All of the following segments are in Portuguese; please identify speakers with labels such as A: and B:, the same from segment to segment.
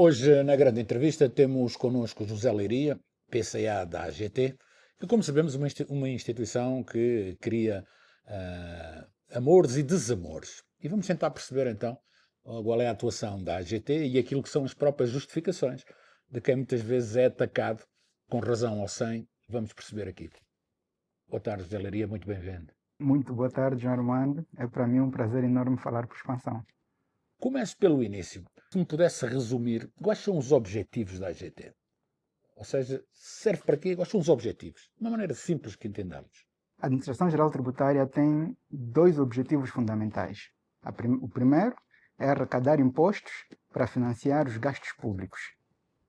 A: Hoje, na grande entrevista, temos connosco José Leiria, PCA da AGT, que, como sabemos, é uma instituição que cria amores e desamores. E vamos tentar perceber, então, qual é a atuação da AGT e aquilo que são as próprias justificações de quem muitas vezes é atacado, com razão ou sem. Vamos perceber aqui. Boa tarde, José Leiria, muito bem-vindo.
B: Muito boa tarde, João Armando. É para mim um prazer enorme falar por expansão.
A: Começo pelo início. Se me pudesse resumir, quais são os objetivos da AGT? Ou seja, serve para quê? Quais são os objetivos? De uma maneira simples que entendamos.
B: A Administração Geral Tributária tem dois objetivos fundamentais. O primeiro é arrecadar impostos para financiar os gastos públicos.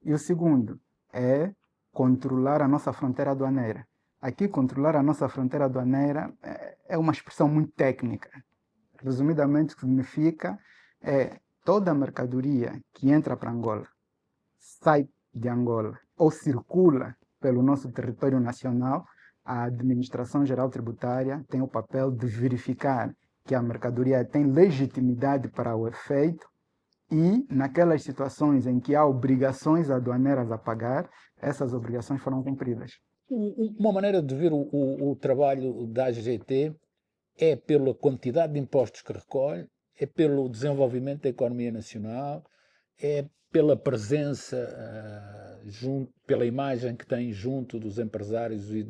B: E o segundo é controlar a nossa fronteira aduaneira. Aqui, controlar a nossa fronteira aduaneira é uma expressão muito técnica. Resumidamente, o que significa é toda a mercadoria que entra para Angola, sai de Angola ou circula pelo nosso território nacional, a Administração Geral Tributária tem o papel de verificar que a mercadoria tem legitimidade para o efeito e, naquelas situações em que há obrigações aduaneiras a pagar, essas obrigações foram cumpridas.
A: Uma maneira de ver o trabalho da AGT é pela quantidade de impostos que recolhe, é pelo desenvolvimento da economia nacional, é pela presença, pela imagem que tem junto dos empresários e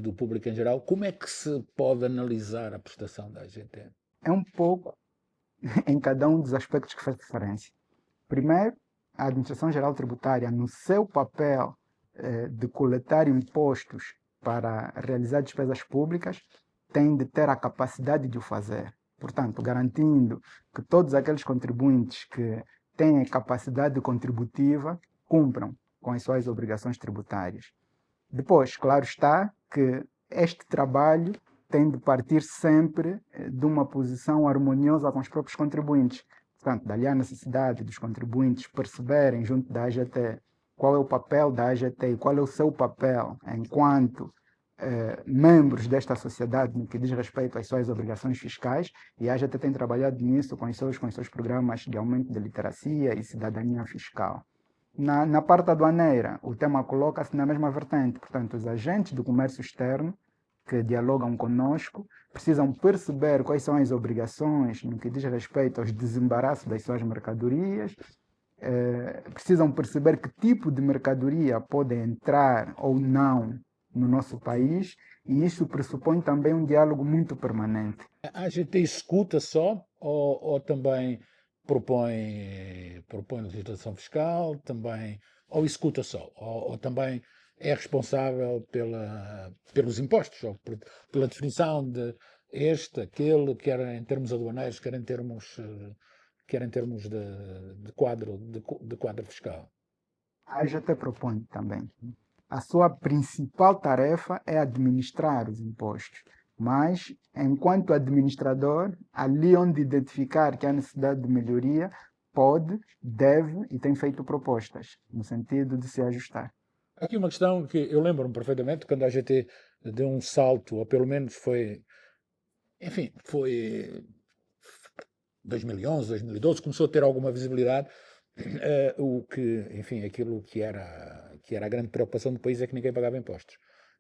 A: do público em geral. Como é que se pode analisar a prestação da AGT?
B: É um pouco em cada um dos aspectos que faz referência. Primeiro, a Administração Geral Tributária, no seu papel de coletar impostos para realizar despesas públicas, tem de ter a capacidade de o fazer. Portanto, garantindo que todos aqueles contribuintes que têm capacidade contributiva cumpram com as suas obrigações tributárias. Depois, claro está que este trabalho tem de partir sempre de uma posição harmoniosa com os próprios contribuintes. Portanto, dali a necessidade dos contribuintes perceberem junto da AGT qual é o papel da AGT e qual é o seu papel enquanto membros desta sociedade no que diz respeito às suas obrigações fiscais, e a AGT tem trabalhado nisso com os seus programas de aumento de literacia e cidadania fiscal. Na parte aduaneira, o tema coloca-se na mesma vertente. Portanto, os agentes do comércio externo que dialogam conosco precisam perceber quais são as obrigações no que diz respeito aos desembaraços das suas mercadorias, precisam perceber que tipo de mercadoria pode entrar ou não no nosso país, e isso pressupõe também um diálogo muito permanente.
A: A AGT escuta só ou também propõe legislação fiscal, também, ou escuta só, ou também é responsável pelos impostos, ou pela definição de este, aquele, quer em termos aduaneiros, quer em termos de quadro fiscal.
B: A AGT propõe também. A sua principal tarefa é administrar os impostos, mas, enquanto administrador, ali onde identificar que há necessidade de melhoria, pode, deve e tem feito propostas, no sentido de se ajustar.
A: Aqui uma questão que eu lembro-me perfeitamente, quando a AGT deu um salto, ou pelo menos foi 2011, 2012, começou a ter alguma visibilidade, aquilo que era a grande preocupação do país é que ninguém pagava impostos.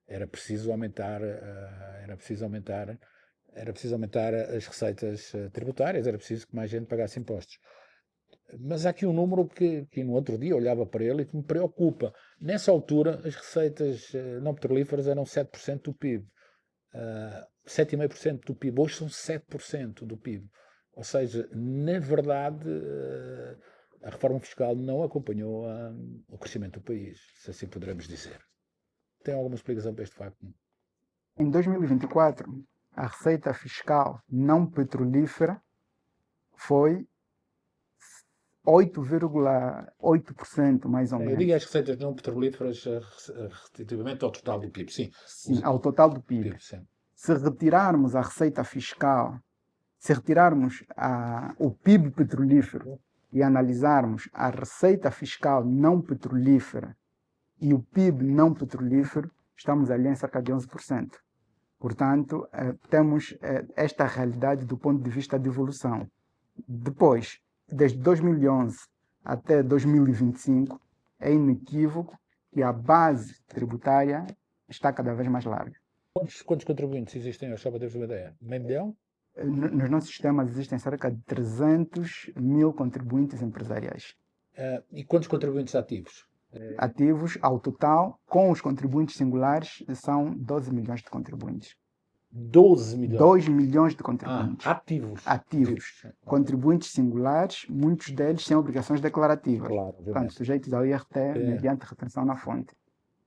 A: Era preciso aumentar, era preciso aumentar as receitas tributárias, era preciso que mais gente pagasse impostos. Mas há aqui um número que no outro dia olhava para ele e que me preocupa. Nessa altura, as receitas não petrolíferas eram 7% do PIB. 7,5% do PIB. Hoje são 7% do PIB. Ou seja, na verdade, a reforma fiscal não acompanhou o crescimento do país, se assim poderemos dizer. Tem alguma explicação para este facto?
B: Em 2024, a receita fiscal não petrolífera foi 8,8% mais ou
A: Eu digo
B: menos.
A: as receitas não petrolíferas relativamente ao total do PIB, sim.
B: Sim, ao total do PIB.
A: Sim.
B: Se retirarmos a receita fiscal, se retirarmos o PIB petrolífero e analisarmos a receita fiscal não petrolífera e o PIB não petrolífero, estamos ali em cerca de 11%. Portanto, temos esta realidade do ponto de vista de evolução. Depois, desde 2011, até 2025, é inequívoco que a base tributária está cada vez mais larga.
A: Quantos contribuintes existem hoje, só para teres uma ideia? Meio milhão?
B: Nos nossos sistemas existem cerca de 300 mil contribuintes empresariais.
A: E quantos contribuintes ativos?
B: Ativos, ao total, com os contribuintes singulares, são 12 milhões de contribuintes.
A: 12 milhões?
B: 2 milhões de contribuintes.
A: Ativos.
B: Ativos. Contribuintes singulares, muitos deles sem obrigações declarativas.
A: Claro,
B: Portanto, sujeitos ao IRT mediante retenção na fonte.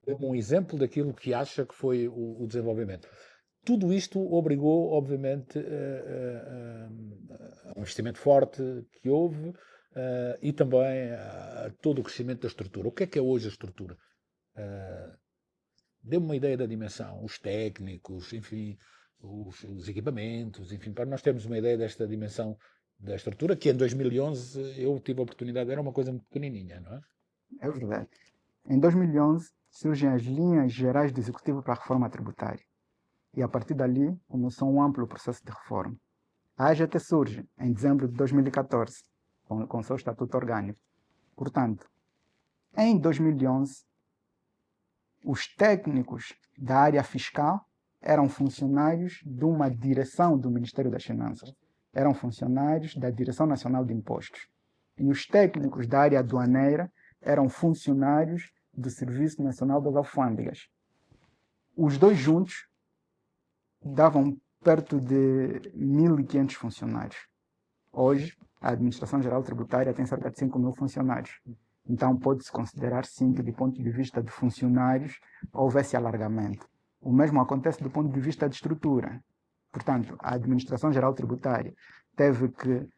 A: Dê-me um exemplo daquilo que acha que foi o desenvolvimento. Tudo isto obrigou, obviamente, a um investimento forte que houve e também a todo o crescimento da estrutura. O que é hoje a estrutura? Dê-me uma ideia da dimensão, os técnicos, enfim, os equipamentos, enfim, para nós termos uma ideia desta dimensão da estrutura, que em 2011 eu tive a oportunidade, era uma coisa muito pequenininha, não é?
B: É verdade. Em 2011 surgem as linhas gerais do Executivo para a Reforma Tributária. E a partir dali começou um amplo processo de reforma. A AGT surge em dezembro de 2014, com seu estatuto orgânico. Portanto, em 2011, os técnicos da área fiscal eram funcionários de uma direção do Ministério das Finanças. Eram funcionários da Direção Nacional de Impostos. E os técnicos da área aduaneira eram funcionários do Serviço Nacional das Alfândegas. Os dois juntos davam perto de 1.500 funcionários. Hoje, a Administração Geral Tributária tem cerca de 5 mil funcionários. Então, pode-se considerar, sim, que, do ponto de vista de funcionários, houve esse alargamento. O mesmo acontece do ponto de vista de estrutura. Portanto, a Administração Geral Tributária teve que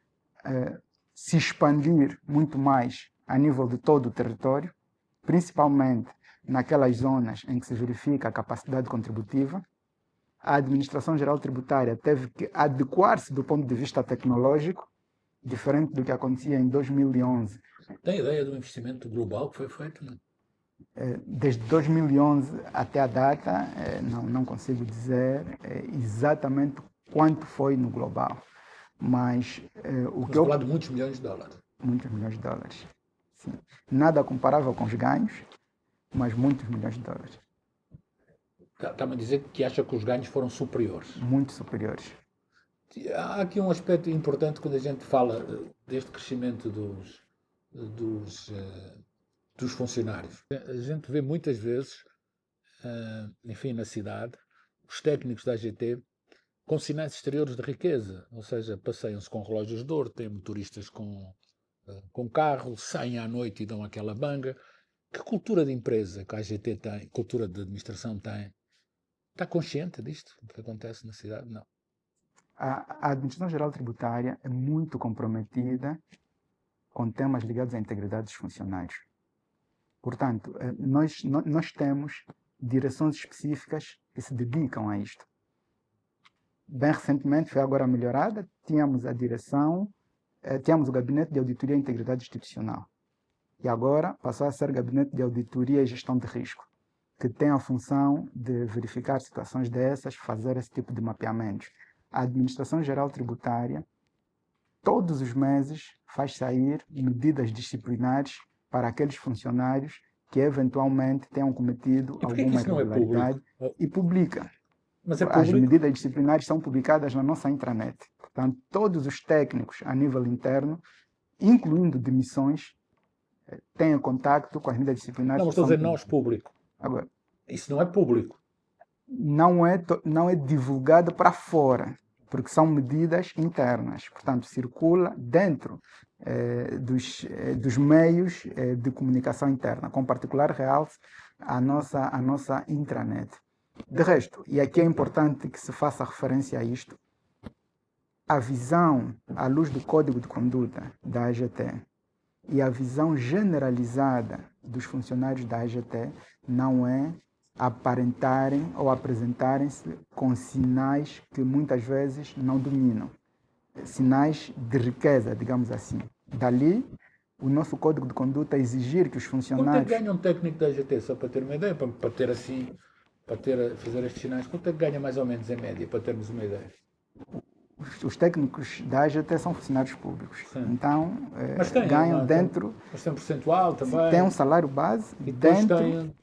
B: se expandir muito mais a nível de todo o território, principalmente naquelas zonas em que se verifica a capacidade contributiva. A Administração Geral Tributária teve que adequar-se do ponto de vista tecnológico, diferente do que acontecia em 2011.
A: Tem ideia do investimento global que foi feito? Não?
B: Desde 2011 até a data, não consigo dizer exatamente quanto foi no global. Mas o que eu...
A: falar de muitos milhões de dólares.
B: Muitos milhões de dólares. Sim. Nada comparável com os ganhos, mas muitos milhões de dólares.
A: Está-me a dizer que acha que os ganhos foram superiores.
B: Muito superiores.
A: Há aqui um aspecto importante quando a gente fala deste crescimento dos funcionários. A gente vê muitas vezes, enfim, na cidade, os técnicos da AGT com sinais exteriores de riqueza, ou seja, passeiam-se com relógios de ouro, têm motoristas com carro, saem à noite e dão aquela banga. Que cultura de empresa que a AGT tem, cultura de administração tem? Está consciente disto, o que acontece na cidade? Não.
B: A Administração Geral Tributária é muito comprometida com temas ligados à integridade dos funcionários. Portanto, nós temos direções específicas que se dedicam a isto. Bem recentemente, foi agora melhorada, tínhamos a direção, tínhamos o Gabinete de Auditoria e Integridade Institucional. E agora passou a ser Gabinete de Auditoria e Gestão de Risco, que tem a função de verificar situações dessas, fazer esse tipo de mapeamentos. A Administração Geral Tributária, todos os meses, faz sair medidas disciplinares para aqueles funcionários que eventualmente tenham cometido alguma irregularidade e publica.
A: Mas é
B: As medidas disciplinares são publicadas na nossa intranet. Portanto, todos os técnicos a nível interno, incluindo demissões, têm contato com as medidas disciplinares.
A: Não, mas estou a dizer nós, público.
B: Agora,
A: isso não é público.
B: Não é divulgado para fora, porque são medidas internas. Portanto, circula dentro dos meios de comunicação interna, com particular realce a nossa intranet. De resto, e aqui é importante que se faça referência a isto, a visão, à luz do Código de Conduta da AGT e a visão generalizada dos funcionários da AGT não é aparentarem ou apresentarem-se com sinais que muitas vezes não dominam. Sinais de riqueza, digamos assim. Dali, o nosso Código de Conduta exigir que os funcionários...
A: Quanto é que ganha um técnico da AGT, só para ter uma ideia, para ter assim, fazer estes sinais, quanto é que ganha mais ou menos em média, para termos uma ideia?
B: os técnicos da AGT são funcionários públicos.
A: Sim.
B: Então,
A: Mas tem,
B: ganham dentro...
A: Mas tem um percentual também.
B: Tem um salário base
A: E depois
B: dentro...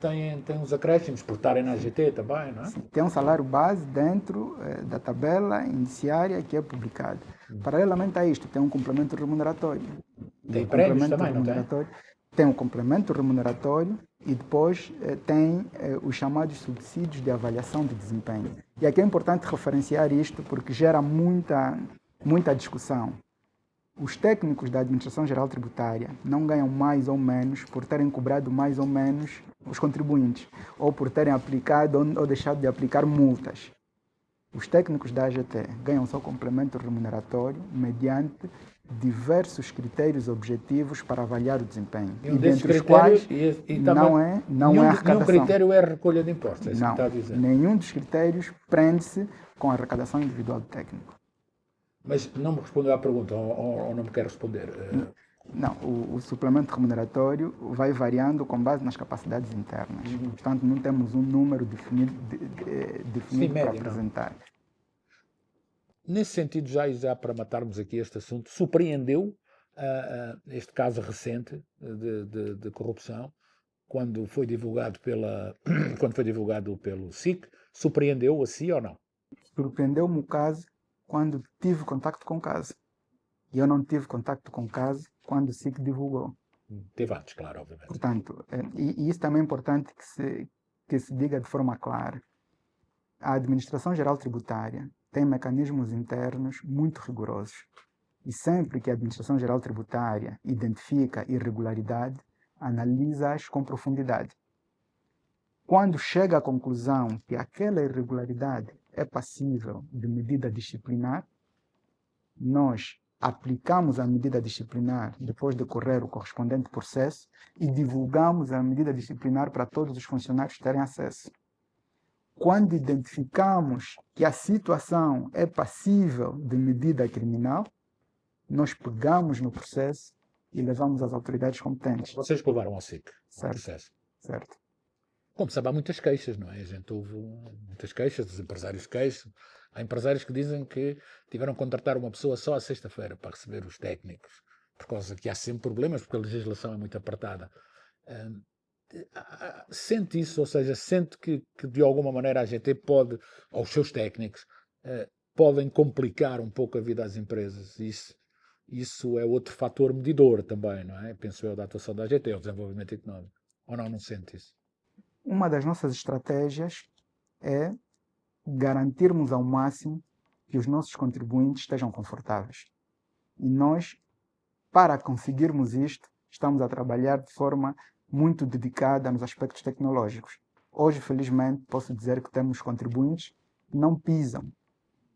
A: tem uns acréscimos por estarem na AGT também, não é?
B: Sim, tem um salário base dentro da tabela indiciária que é publicada. Paralelamente a isto, tem um complemento remuneratório.
A: Tem prémios também, não tem?
B: Tem um complemento remuneratório e depois tem os chamados subsídios de avaliação de desempenho. E aqui é importante referenciar isto porque gera muita discussão. Os técnicos da Administração Geral Tributária não ganham mais ou menos por terem cobrado mais ou menos os contribuintes, ou por terem aplicado ou deixado de aplicar multas. Os técnicos da AGT ganham seu complemento remuneratório mediante diversos critérios objetivos para avaliar o desempenho.
A: E dentre os quais
B: não é arrecadação.
A: Nenhum critério é a recolha de impostos, é isso
B: não,
A: que está a dizer.
B: Nenhum dos critérios prende-se com a arrecadação individual do técnico.
A: Mas não me respondeu à pergunta, ou não me quer responder?
B: Não, o suplemento remuneratório vai variando com base nas capacidades internas. Portanto, não temos um número definido para apresentar.
A: Nesse sentido, já para matarmos aqui este assunto, surpreendeu este caso recente de corrupção, quando foi divulgado pelo SIC, surpreendeu a si ou não?
B: Surpreendeu-me o caso quando tive contacto com o caso. E eu não tive contacto com o caso quando o SIC divulgou.
A: Teve antes, claro, obviamente.
B: Portanto, e isso também é importante que se diga de forma clara. A Administração Geral Tributária tem mecanismos internos muito rigorosos. E sempre que a Administração Geral Tributária identifica irregularidade, analisa-as com profundidade. Quando chega à conclusão que aquela irregularidade é passível de medida disciplinar, nós aplicamos a medida disciplinar depois de correr o correspondente processo e divulgamos a medida disciplinar para todos os funcionários terem acesso. Quando identificamos que a situação é passível de medida criminal, nós pegamos no processo e levamos às autoridades competentes.
A: Vocês levaram ao SIC o processo?
B: Certo.
A: Como sabe, há muitas queixas, não é? A gente ouve muitas queixas, os empresários queixam. Há empresários que dizem que tiveram que contratar uma pessoa só à sexta-feira para receber os técnicos, por causa que há sempre problemas, porque a legislação é muito apertada. Sente isso, ou seja, sente que de alguma maneira a AGT pode, ou os seus técnicos, podem complicar um pouco a vida às empresas. Isso é outro fator medidor também, não é? Penso eu, da atuação da AGT, o desenvolvimento económico. Ou não sente isso?
B: Uma das nossas estratégias é garantirmos ao máximo que os nossos contribuintes estejam confortáveis. E nós, para conseguirmos isto, estamos a trabalhar de forma muito dedicada nos aspectos tecnológicos. Hoje, felizmente, posso dizer que temos contribuintes que não pisam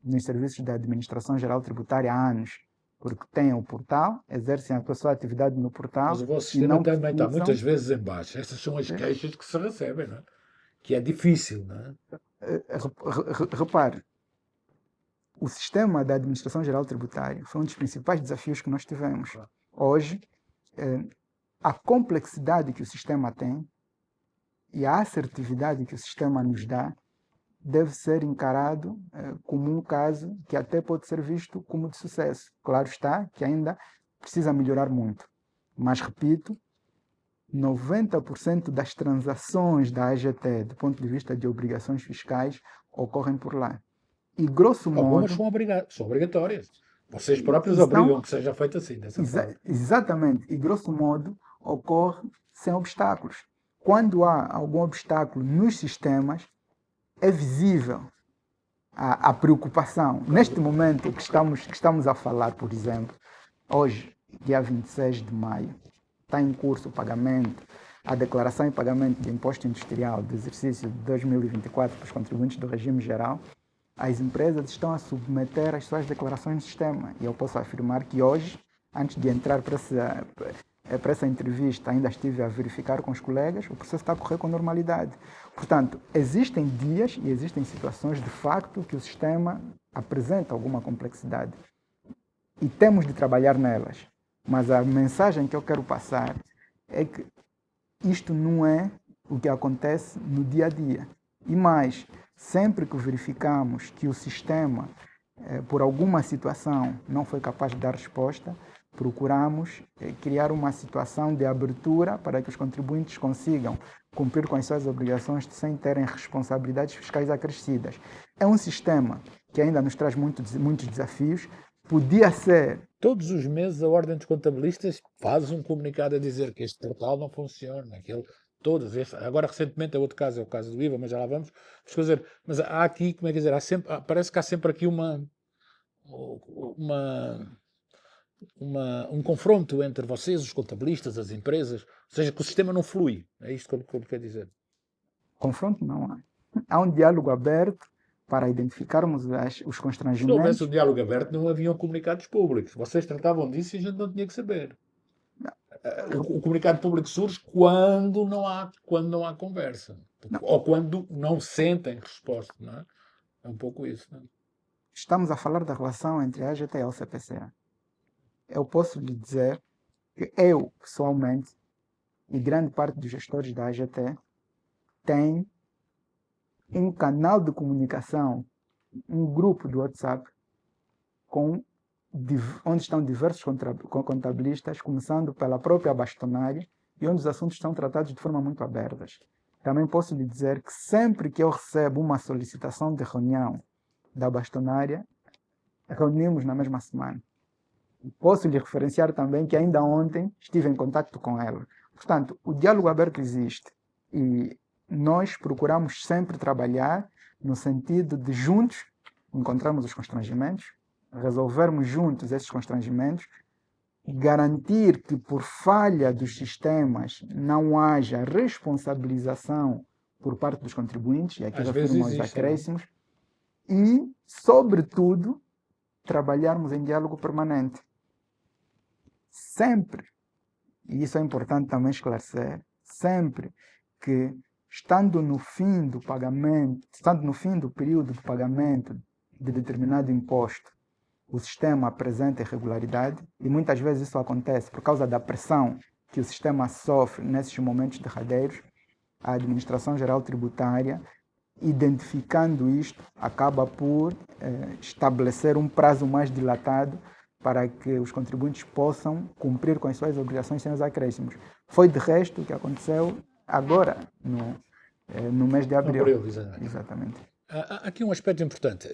B: nos serviços da Administração Geral Tributária há anos, porque têm o portal, exercem a sua atividade no portal.
A: Mas o vosso sistema também está muitas vezes em baixo. Essas são as queixas que se recebem, não é? Que é difícil, não é?
B: Repare, o sistema da Administração Geral Tributária foi um dos principais desafios que nós tivemos. Hoje, a complexidade que o sistema tem e a assertividade que o sistema nos dá deve ser encarado como um caso que até pode ser visto como de sucesso. Claro está que ainda precisa melhorar muito. Mas, repito, 90% das transações da AGT, do ponto de vista de obrigações fiscais, ocorrem por lá. E, grosso modo...
A: Algumas são obrigatórias. Vocês próprios obrigam que seja feito assim, dessa forma.
B: Exatamente. E, grosso modo, ocorre sem obstáculos. Quando há algum obstáculo nos sistemas, é visível a preocupação. Neste momento que estamos a falar, por exemplo, hoje, dia 26 de maio, está em curso o pagamento, a declaração e pagamento de imposto industrial do exercício de 2024 para os contribuintes do regime geral. As empresas estão a submeter as suas declarações no sistema. E eu posso afirmar que hoje, antes de entrar para essa entrevista, ainda estive a verificar com os colegas, o processo está a correr com normalidade. Portanto, existem dias e existem situações, de facto, que o sistema apresenta alguma complexidade. E temos de trabalhar nelas. Mas a mensagem que eu quero passar é que isto não é o que acontece no dia a dia. E mais, sempre que verificamos que o sistema por alguma situação não foi capaz de dar resposta, procuramos criar uma situação de abertura para que os contribuintes consigam cumprir com as suas obrigações sem terem responsabilidades fiscais acrescidas. É um sistema que ainda nos traz muitos desafios. Podia ser.
A: Todos os meses a Ordem dos Contabilistas faz um comunicado a dizer que este portal não funciona, aquele, todos estes. Agora, recentemente, é outro caso, é o caso do IVA, mas já lá vamos. Mas há aqui, como é que dizer, parece que há sempre aqui um confronto entre vocês, os contabilistas, as empresas, ou seja, que o sistema não flui. É isto que eu quero dizer.
B: Confronto não há. Há um diálogo aberto para identificarmos os
A: Se não
B: constrangimentos.
A: houvesse um diálogo aberto, não haviam comunicados públicos. Vocês tratavam disso e a gente não tinha que saber. O comunicado público surge quando não há conversa.
B: Não.
A: Ou quando não sentem resposta, não é? É um pouco isso, não é?
B: Estamos a falar da relação entre a AGT e a LCPCA. Eu posso lhe dizer que eu, pessoalmente, e grande parte dos gestores da AGT, tem um canal de comunicação, um grupo do WhatsApp, onde estão diversos contabilistas, começando pela própria bastonária, e onde os assuntos são tratados de forma muito aberta. Também posso lhe dizer que sempre que eu recebo uma solicitação de reunião da bastonária, reunimos na mesma semana. Posso lhe referenciar também que ainda ontem estive em contato com ela. Portanto, o diálogo aberto existe e nós procuramos sempre trabalhar no sentido de juntos encontrarmos os constrangimentos, resolvermos juntos esses constrangimentos, garantir que por falha dos sistemas não haja responsabilização por parte dos contribuintes, e aqui refiro aos acréscimos, e, sobretudo, trabalharmos em diálogo permanente. Sempre, e isso é importante também esclarecer, sempre que estando no fim do pagamento, estando no fim do período de pagamento de determinado imposto, o sistema apresenta irregularidade, e muitas vezes isso acontece por causa da pressão que o sistema sofre nesses momentos derradeiros, a Administração Geral Tributária, identificando isto, acaba por estabelecer um prazo mais dilatado para que os contribuintes possam cumprir com as suas obrigações sem os acréscimos. Foi de resto o que aconteceu agora, no mês de abril. Exatamente.
A: Há aqui um aspecto importante.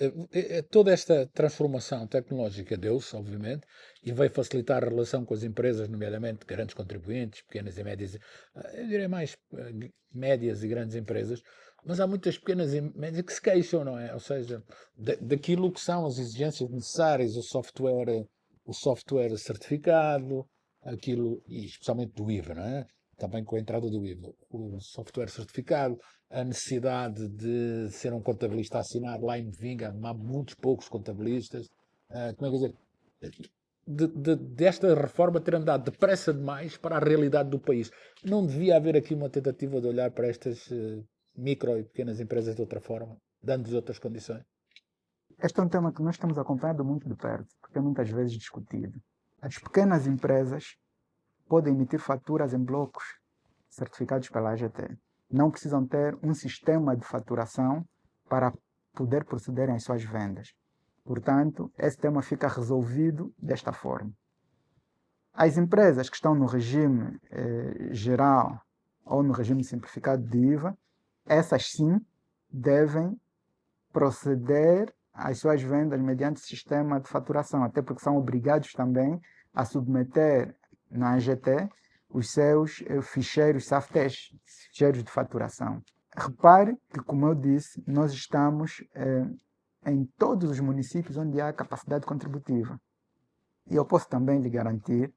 A: Toda esta transformação tecnológica deu-se, obviamente, e veio facilitar a relação com as empresas, nomeadamente grandes contribuintes, pequenas e médias, eu diria mais médias e grandes empresas, mas há muitas pequenas e médias que se queixam, não é? Ou seja, daquilo que são as exigências necessárias, o software certificado, aquilo, e especialmente do IVA, não é? Também com a entrada do IVA, o software certificado, a necessidade de ser um contabilista a assinar lá em Vinga, há muitos poucos contabilistas, como é que dizer, desta reforma ter andado depressa demais para a realidade do país. Não devia haver aqui uma tentativa de olhar para estas micro e pequenas empresas de outra forma, dando-lhes outras condições?
B: Este é um tema que nós estamos acompanhando muito de perto, porque é muitas vezes discutido. As pequenas empresas podem emitir faturas em blocos certificados pela AGT. Não precisam ter um sistema de faturação para poder procederem às suas vendas. Portanto, esse tema fica resolvido desta forma. As empresas que estão no regime geral ou no regime simplificado de IVA, essas sim devem proceder às suas vendas mediante sistema de faturação, até porque são obrigados também a submeter na AGT os seus ficheiros SAFTES, ficheiros de faturação. Repare que, como eu disse, nós estamos em todos os municípios onde há capacidade contributiva. E eu posso também lhe garantir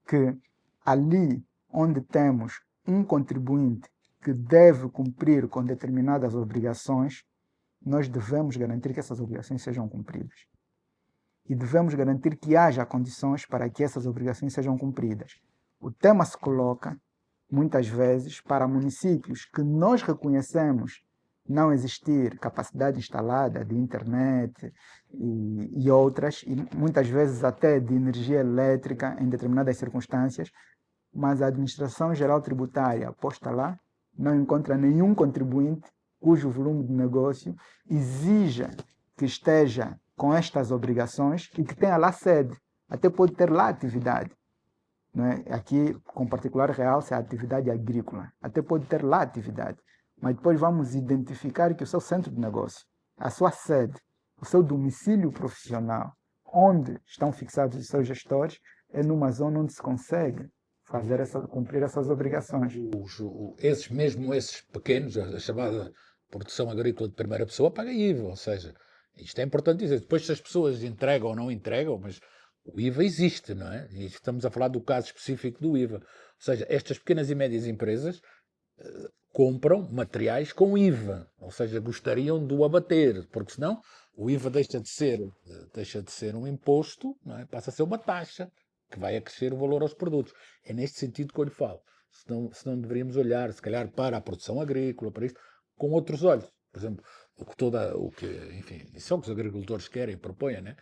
B: que ali onde temos um contribuinte que deve cumprir com determinadas obrigações, nós devemos garantir que essas obrigações sejam cumpridas. E devemos garantir que haja condições para que essas obrigações sejam cumpridas. O tema se coloca, muitas vezes, para municípios que nós reconhecemos não existir capacidade instalada de internet e outras, e muitas vezes até de energia elétrica em determinadas circunstâncias, mas a Administração Geral Tributária posta lá não encontra nenhum contribuinte cujo volume de negócio exija que esteja com estas obrigações e que tenha lá sede, até pode ter lá atividade. Não é? Aqui, com particular realce a atividade agrícola, até pode ter lá atividade, mas depois vamos identificar que o seu centro de negócio, a sua sede, o seu domicílio profissional, onde estão fixados os seus gestores, é numa zona onde se consegue cumprir essas obrigações.
A: Esses pequenos, a chamada produção agrícola de primeira pessoa, paga IVA, ou seja, isto é importante dizer. Depois, se as pessoas entregam ou não entregam, mas o IVA existe, não é? E estamos a falar do caso específico do IVA. Ou seja, estas pequenas e médias empresas compram materiais com IVA, ou seja, gostariam de o abater, porque senão o IVA deixa de ser um imposto, não é? Passa a ser uma taxa que vai acrescer o valor aos produtos. É neste sentido que eu lhe falo. Senão deveríamos olhar, se calhar, para a produção agrícola, para isto, com outros olhos. Por exemplo, enfim, isso é o que os agricultores querem, propõem, né?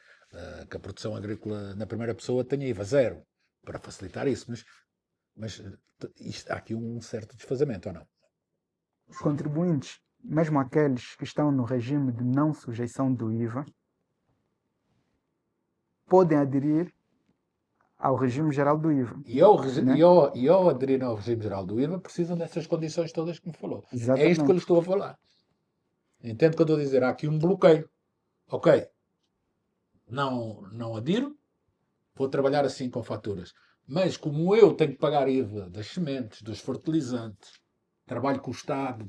A: Que a produção agrícola na primeira pessoa tenha IVA zero, para facilitar isso. Mas há aqui um certo desfazamento, ou não?
B: Os contribuintes, mesmo aqueles que estão no regime de não sujeição do IVA, podem aderir ao regime geral do IVA.
A: E ao aderir ao regime geral do IVA, precisam dessas condições todas que me falou.
B: Exatamente.
A: É isto que eu lhe estou a falar. Entende o que eu estou a dizer? Há aqui um bloqueio. Ok, não adiro, vou trabalhar assim com faturas. Mas como eu tenho que pagar IVA das sementes, dos fertilizantes, trabalho com o Estado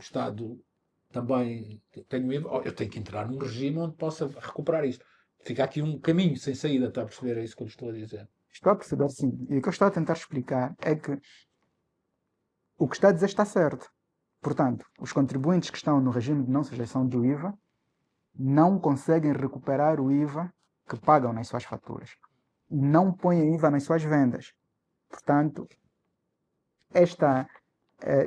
A: também tem IVA, eu tenho que entrar num regime onde possa recuperar isto. Fica aqui um caminho sem saída, está a perceber? É isso que eu lhe estou a dizer.
B: Estou a perceber, sim. E o que eu estou a tentar explicar é que o que está a dizer está certo. Portanto, os contribuintes que estão no regime de não sujeição do IVA não conseguem recuperar o IVA que pagam nas suas faturas. E não põem IVA nas suas vendas. Portanto, esta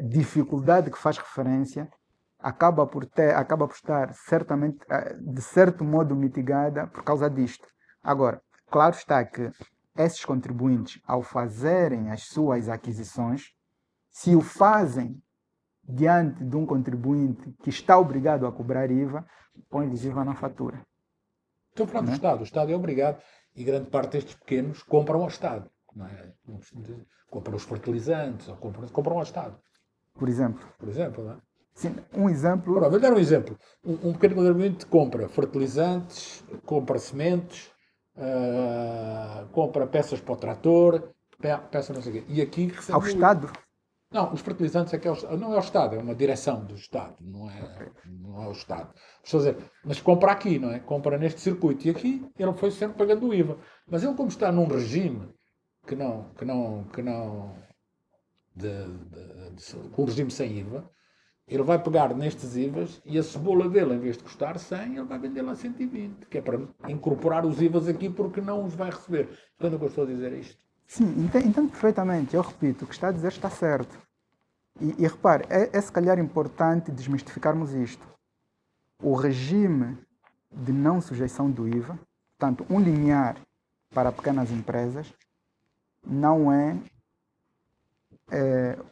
B: dificuldade que faz referência acaba por estar certamente, de certo modo, mitigada por causa disto. Agora, claro está que esses contribuintes, ao fazerem as suas aquisições, se o fazem diante de um contribuinte que está obrigado a cobrar IVA, põe-lhes IVA na fatura.
A: Estou falando do Estado. O Estado é obrigado e grande parte destes pequenos compram ao Estado. Não é? Compram os fertilizantes ou compram ao Estado.
B: Por exemplo.
A: Não é?
B: Sim, um exemplo.
A: Vou dar um exemplo. Um pequeno contribuinte compra fertilizantes, compra sementes, compra peças para o trator, peça não sei o quê. E aqui recebe
B: ao Estado?
A: Não, os fertilizantes não é o Estado, é uma direção do Estado, não é o Estado. Estou a dizer, mas compra aqui, não é? Compra neste circuito. E aqui ele foi sempre pagando o IVA. Mas ele, como está num regime com um regime sem IVA, ele vai pegar nestes IVAs e a cebola dele, em vez de custar 100, ele vai vendê-la a 120, que é para incorporar os IVAs aqui porque não os vai receber. Quando eu estou a dizer isto?
B: Sim, entendo perfeitamente. Eu repito, o que está a dizer está certo. E repare, é se calhar importante desmistificarmos isto. O regime de não sujeição do IVA, portanto, um limiar para pequenas empresas, não é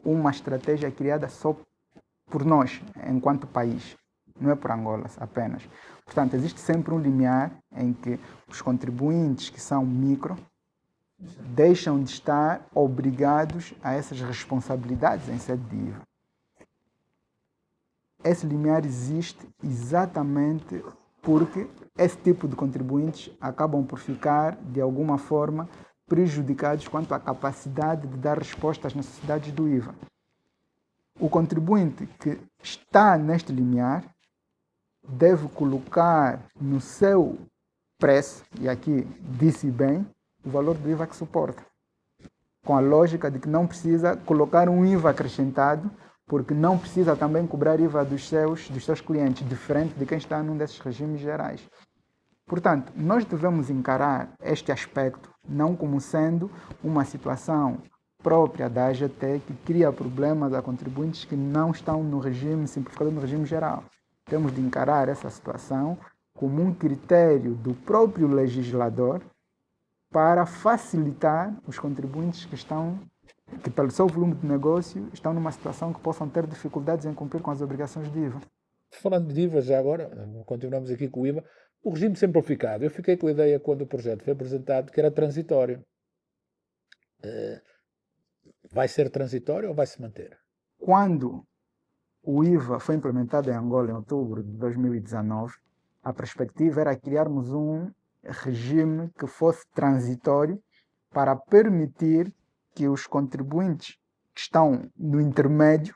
B: uma estratégia criada só por nós, enquanto país. Não é por Angola apenas. Portanto, existe sempre um limiar em que os contribuintes que são micro deixam de estar obrigados a essas responsabilidades em sede de IVA. Esse limiar existe exatamente porque esse tipo de contribuintes acabam por ficar, de alguma forma, prejudicados quanto à capacidade de dar resposta às necessidades do IVA. O contribuinte que está neste limiar deve colocar no seu preço, e aqui disse bem, o valor do IVA que suporta. Com a lógica de que não precisa colocar um IVA acrescentado, porque não precisa também cobrar IVA dos seus clientes, diferente de quem está num desses regimes gerais. Portanto, nós devemos encarar este aspecto não como sendo uma situação própria da AGT que cria problemas a contribuintes que não estão no regime simplificado, no regime geral. Temos de encarar essa situação como um critério do próprio legislador para facilitar os contribuintes que pelo seu volume de negócio, estão numa situação que possam ter dificuldades em cumprir com as obrigações de IVA.
A: Falando de IVA já agora, continuamos aqui com o IVA, O regime simplificado, eu fiquei com a ideia quando o projeto foi apresentado que era transitório. Vai ser transitório ou vai se manter?
B: Quando o IVA foi implementado em Angola em outubro de 2019, a perspectiva era criarmos um regime que fosse transitório para permitir que os contribuintes que estão no intermédio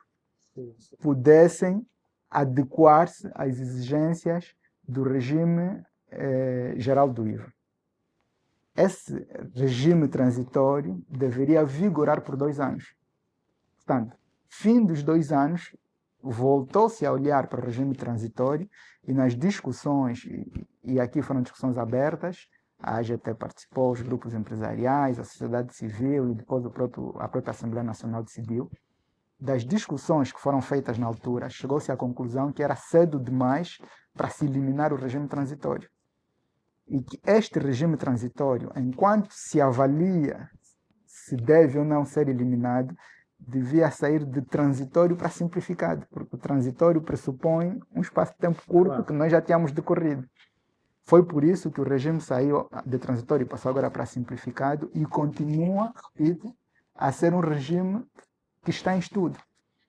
B: pudessem adequar-se às exigências do regime geral do IVA. Esse regime transitório deveria vigorar por 2 anos. Portanto, fim dos 2 anos, voltou-se a olhar para o regime transitório e nas discussões, e aqui foram discussões abertas, a AGT participou, os grupos empresariais, a sociedade civil e depois a própria Assembleia Nacional decidiu. Das discussões que foram feitas na altura, chegou-se à conclusão que era cedo demais para se eliminar o regime transitório. E que este regime transitório, enquanto se avalia se deve ou não ser eliminado, devia sair de transitório para simplificado, porque o transitório pressupõe um espaço de tempo curto que nós já tínhamos decorrido. Foi por isso que o regime saiu de transitório e passou agora para simplificado e continua, repito, a ser um regime que está em estudo.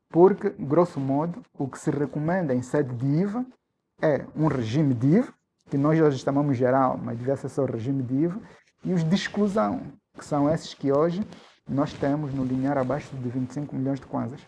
B: Porque, grosso modo, o que se recomenda em sede de IVA é um regime de IVA, que nós hoje chamamos geral, mas devia ser só o regime de IVA, e os de exclusão, que são esses que hoje nós temos no limiar abaixo de 25 milhões de kwanzas.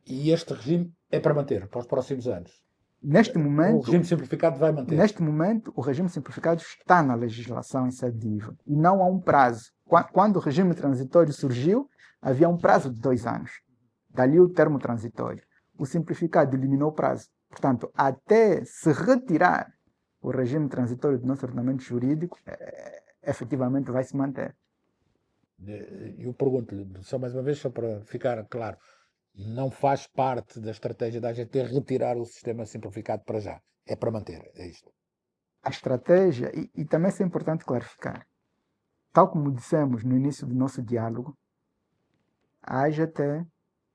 A: E este regime é para manter para os próximos anos?
B: Neste
A: O
B: momento,
A: regime simplificado vai manter?
B: neste momento, o regime simplificado está na legislação em sede de IVA e não há um prazo. Quando o regime transitório surgiu, havia um prazo de 2 anos. Dali o termo transitório. O simplificado eliminou o prazo. Portanto, até se retirar o regime transitório do nosso ordenamento jurídico, efetivamente vai se manter.
A: Eu pergunto-lhe, só mais uma vez, só para ficar claro, não faz parte da estratégia da AGT retirar o sistema simplificado para já. É para manter, é isto.
B: A estratégia, e também isso é importante clarificar, tal como dissemos no início do nosso diálogo, a AGT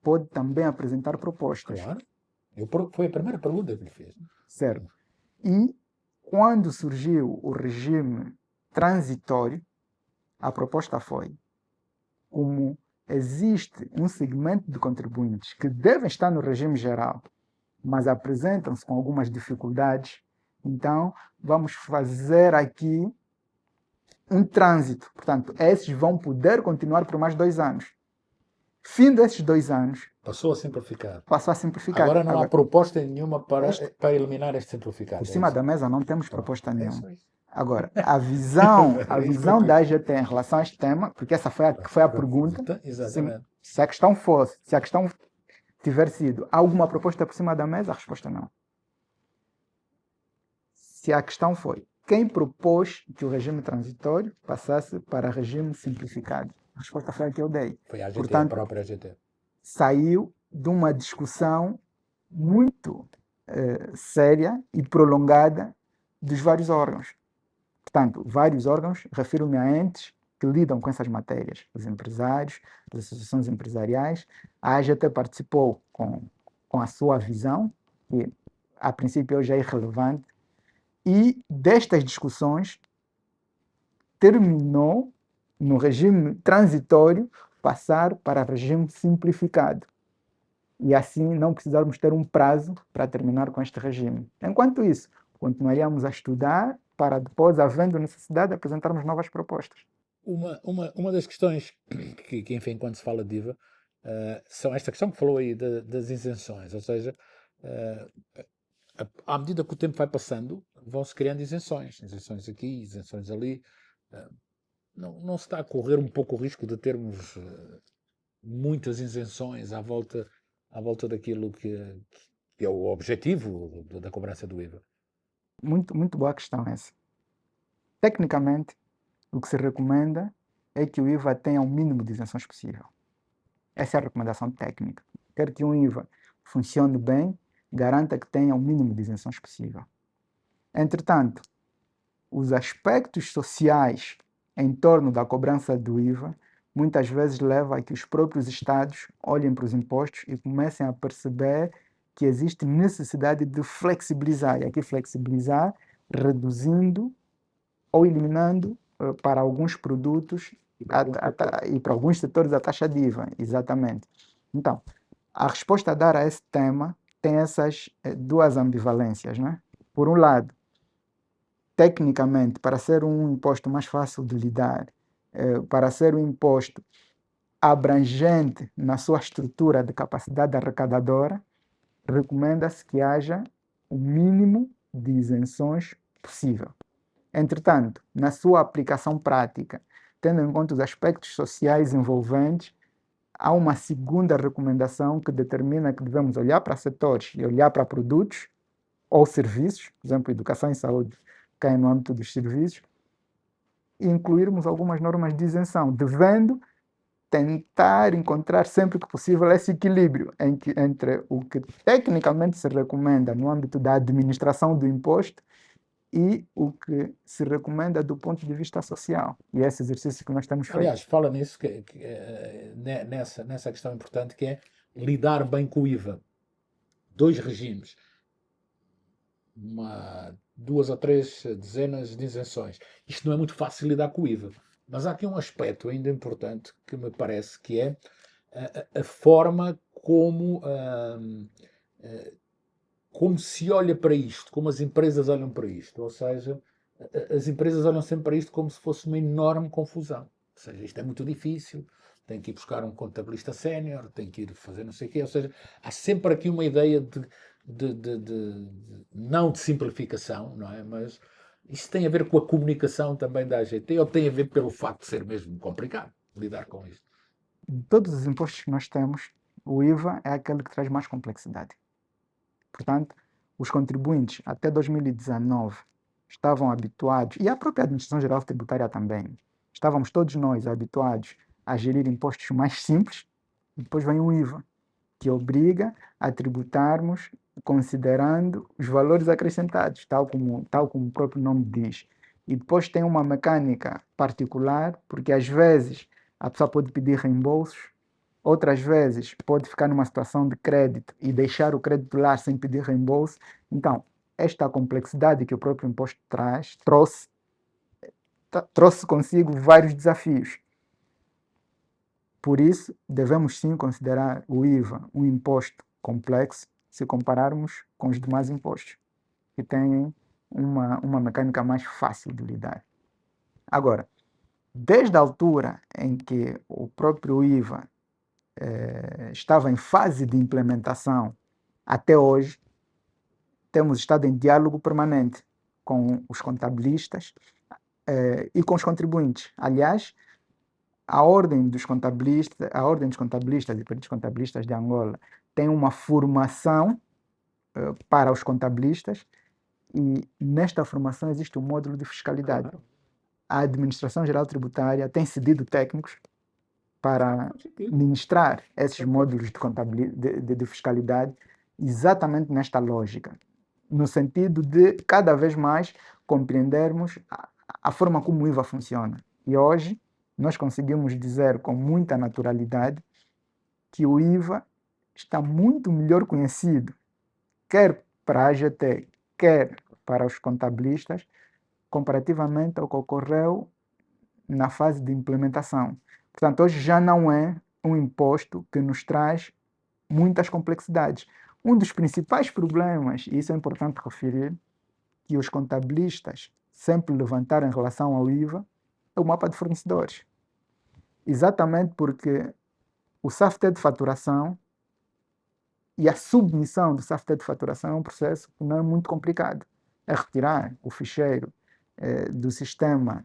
B: pode também apresentar propostas.
A: Claro. Foi a primeira pergunta que lhe fiz.
B: Certo. E quando surgiu o regime transitório, a proposta foi, como existe um segmento de contribuintes que devem estar no regime geral, mas apresentam-se com algumas dificuldades, então vamos fazer aqui um trânsito. Portanto, esses vão poder continuar por mais 2 anos. Fim desses 2 anos,
A: Passou a simplificar.
B: passou a simplificar.
A: Agora não há proposta nenhuma para eliminar este simplificado.
B: Por cima da mesa não temos proposta
A: É
B: nenhuma.
A: isso.
B: Agora, a visão da AGT em relação a este tema, porque essa foi a pergunta,
A: Exatamente.
B: se a questão tiver sido alguma proposta por cima da mesa, a resposta não. Se a questão foi quem propôs que o regime transitório passasse para regime simplificado, a resposta foi a que eu dei.
A: Foi a AGT,
B: Portanto,
A: a própria AGT.
B: Saiu de uma discussão muito séria e prolongada dos vários órgãos. Portanto, vários órgãos, refiro-me a entes que lidam com essas matérias, os empresários, as associações empresariais. A AGT participou com a sua visão, que a princípio hoje é irrelevante, e destas discussões terminou no regime transitório passar para regime simplificado. E assim não precisarmos ter um prazo para terminar com este regime. Enquanto isso, continuaríamos a estudar para depois, havendo necessidade, apresentarmos novas propostas.
A: Uma das questões que, enfim, quando se fala de IVA, são esta questão que falou aí das isenções, ou seja, à medida que o tempo vai passando, vão-se criando isenções aqui, isenções ali. Não se está a correr um pouco o risco de termos muitas isenções à volta daquilo que é o objetivo da cobrança do IVA?
B: Muito boa questão essa. Tecnicamente, o que se recomenda é que o IVA tenha o mínimo de isenções possível. Essa é a recomendação técnica. Quer que um IVA funcione bem, garanta que tenha o mínimo de isenções possível. Entretanto, os aspectos sociais em torno da cobrança do IVA muitas vezes levam a que os próprios Estados olhem para os impostos e comecem a perceber que existe necessidade de flexibilizar. E aqui flexibilizar reduzindo ou eliminando para alguns produtos e para alguns setores a taxa de IVA, exatamente. Então, a resposta a dar a esse tema tem essas duas ambivalências, né? Por um lado, tecnicamente, para ser um imposto mais fácil de lidar, para ser um imposto abrangente na sua estrutura de capacidade arrecadadora, recomenda-se que haja o mínimo de isenções possível. Entretanto, na sua aplicação prática, tendo em conta os aspectos sociais envolventes, há uma segunda recomendação que determina que devemos olhar para setores e olhar para produtos ou serviços, por exemplo, educação e saúde caem no âmbito dos serviços, e incluirmos algumas normas de isenção, devendo tentar encontrar sempre que possível esse equilíbrio entre o que tecnicamente se recomenda no âmbito da administração do imposto e o que se recomenda do ponto de vista social. E é esse exercício que nós temos feito.
A: Aliás, fala nisso, nessa questão importante que é lidar bem com o IVA. Dois regimes, duas ou três dezenas de isenções. Isto não é muito fácil lidar com o IVA. Mas há aqui um aspecto ainda importante que me parece que é a forma como se olha para isto, como as empresas olham para isto. Ou seja, as empresas olham sempre para isto como se fosse uma enorme confusão. Ou seja, isto é muito difícil, tem que ir buscar um contabilista sénior, tem que ir fazer não sei o quê. Ou seja, há sempre aqui uma ideia não de simplificação, não é? Mas isso tem a ver com a comunicação também da AGT ou tem a ver pelo facto de ser mesmo complicado lidar com isto?
B: De todos os impostos que nós temos, o IVA é aquele que traz mais complexidade. Portanto, os contribuintes até 2019 estavam habituados, e a própria Administração Geral Tributária também, estávamos todos nós habituados a gerir impostos mais simples, e depois vem o IVA, que obriga a tributarmos considerando os valores acrescentados, tal como o próprio nome diz. E depois tem uma mecânica particular, porque às vezes a pessoa pode pedir reembolsos, outras vezes pode ficar numa situação de crédito e deixar o crédito lá sem pedir reembolso. Então, esta complexidade que o próprio imposto trouxe consigo vários desafios. Por isso, devemos sim considerar o IVA um imposto complexo se compararmos com os demais impostos, que têm uma mecânica mais fácil de lidar. Agora, desde a altura em que o próprio IVA estava em fase de implementação até hoje, temos estado em diálogo permanente com os contabilistas e com os contribuintes. Aliás, a Ordem dos Contabilistas e Peritos Contabilistas de Angola tem uma formação para os contabilistas e nesta formação existe um módulo de fiscalidade. A Administração Geral Tributária tem cedido técnicos para ministrar esses módulos de fiscalidade exatamente nesta lógica, no sentido de cada vez mais compreendermos a forma como o IVA funciona. E hoje nós conseguimos dizer com muita naturalidade que o IVA está muito melhor conhecido, quer para a AGT, quer para os contabilistas, comparativamente ao que ocorreu na fase de implementação. Portanto, hoje já não é um imposto que nos traz muitas complexidades. Um dos principais problemas, e isso é importante referir, que os contabilistas sempre levantaram em relação ao IVA, é o mapa de fornecedores. Exatamente porque o SAFT de faturação e a submissão do SAFT de faturação é um processo que não é muito complicado. É retirar o ficheiro do sistema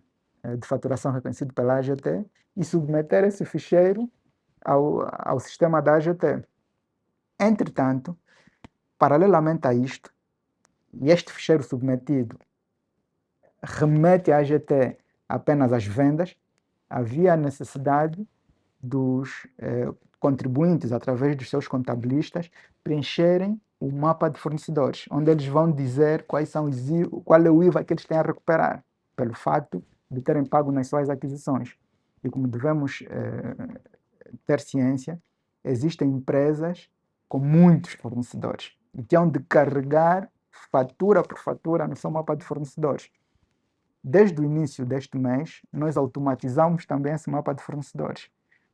B: de faturação reconhecido pela AGT e submeter esse ficheiro ao sistema da AGT. Entretanto, paralelamente a isto, e este ficheiro submetido remete à AGT apenas às vendas, havia a necessidade dos contribuintes, através dos seus contabilistas, preencherem o mapa de fornecedores, onde eles vão dizer qual é o IVA que eles têm a recuperar, pelo fato de terem pago nas suas aquisições. E como devemos ter ciência, existem empresas com muitos fornecedores e tinham de carregar fatura por fatura no seu mapa de fornecedores. Desde o início deste mês, nós automatizamos também esse mapa de fornecedores.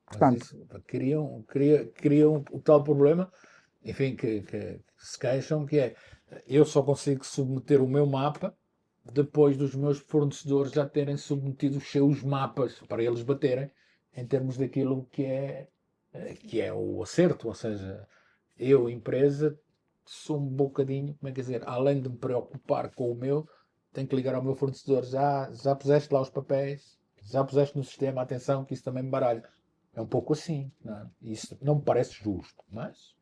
A: Mas
B: Portanto,
A: isso criam o tal problema, enfim, que se queixam, que é eu só consigo submeter o meu mapa depois dos meus fornecedores já terem submetido os seus mapas para eles baterem em termos daquilo que é o acerto, ou seja, eu, empresa, sou um bocadinho, como é que dizer, além de me preocupar com o meu, tenho que ligar ao meu fornecedor, já puseste lá os papéis, já puseste no sistema, atenção que isso também me baralha. É um pouco assim, não é? Isso não me parece justo, mas,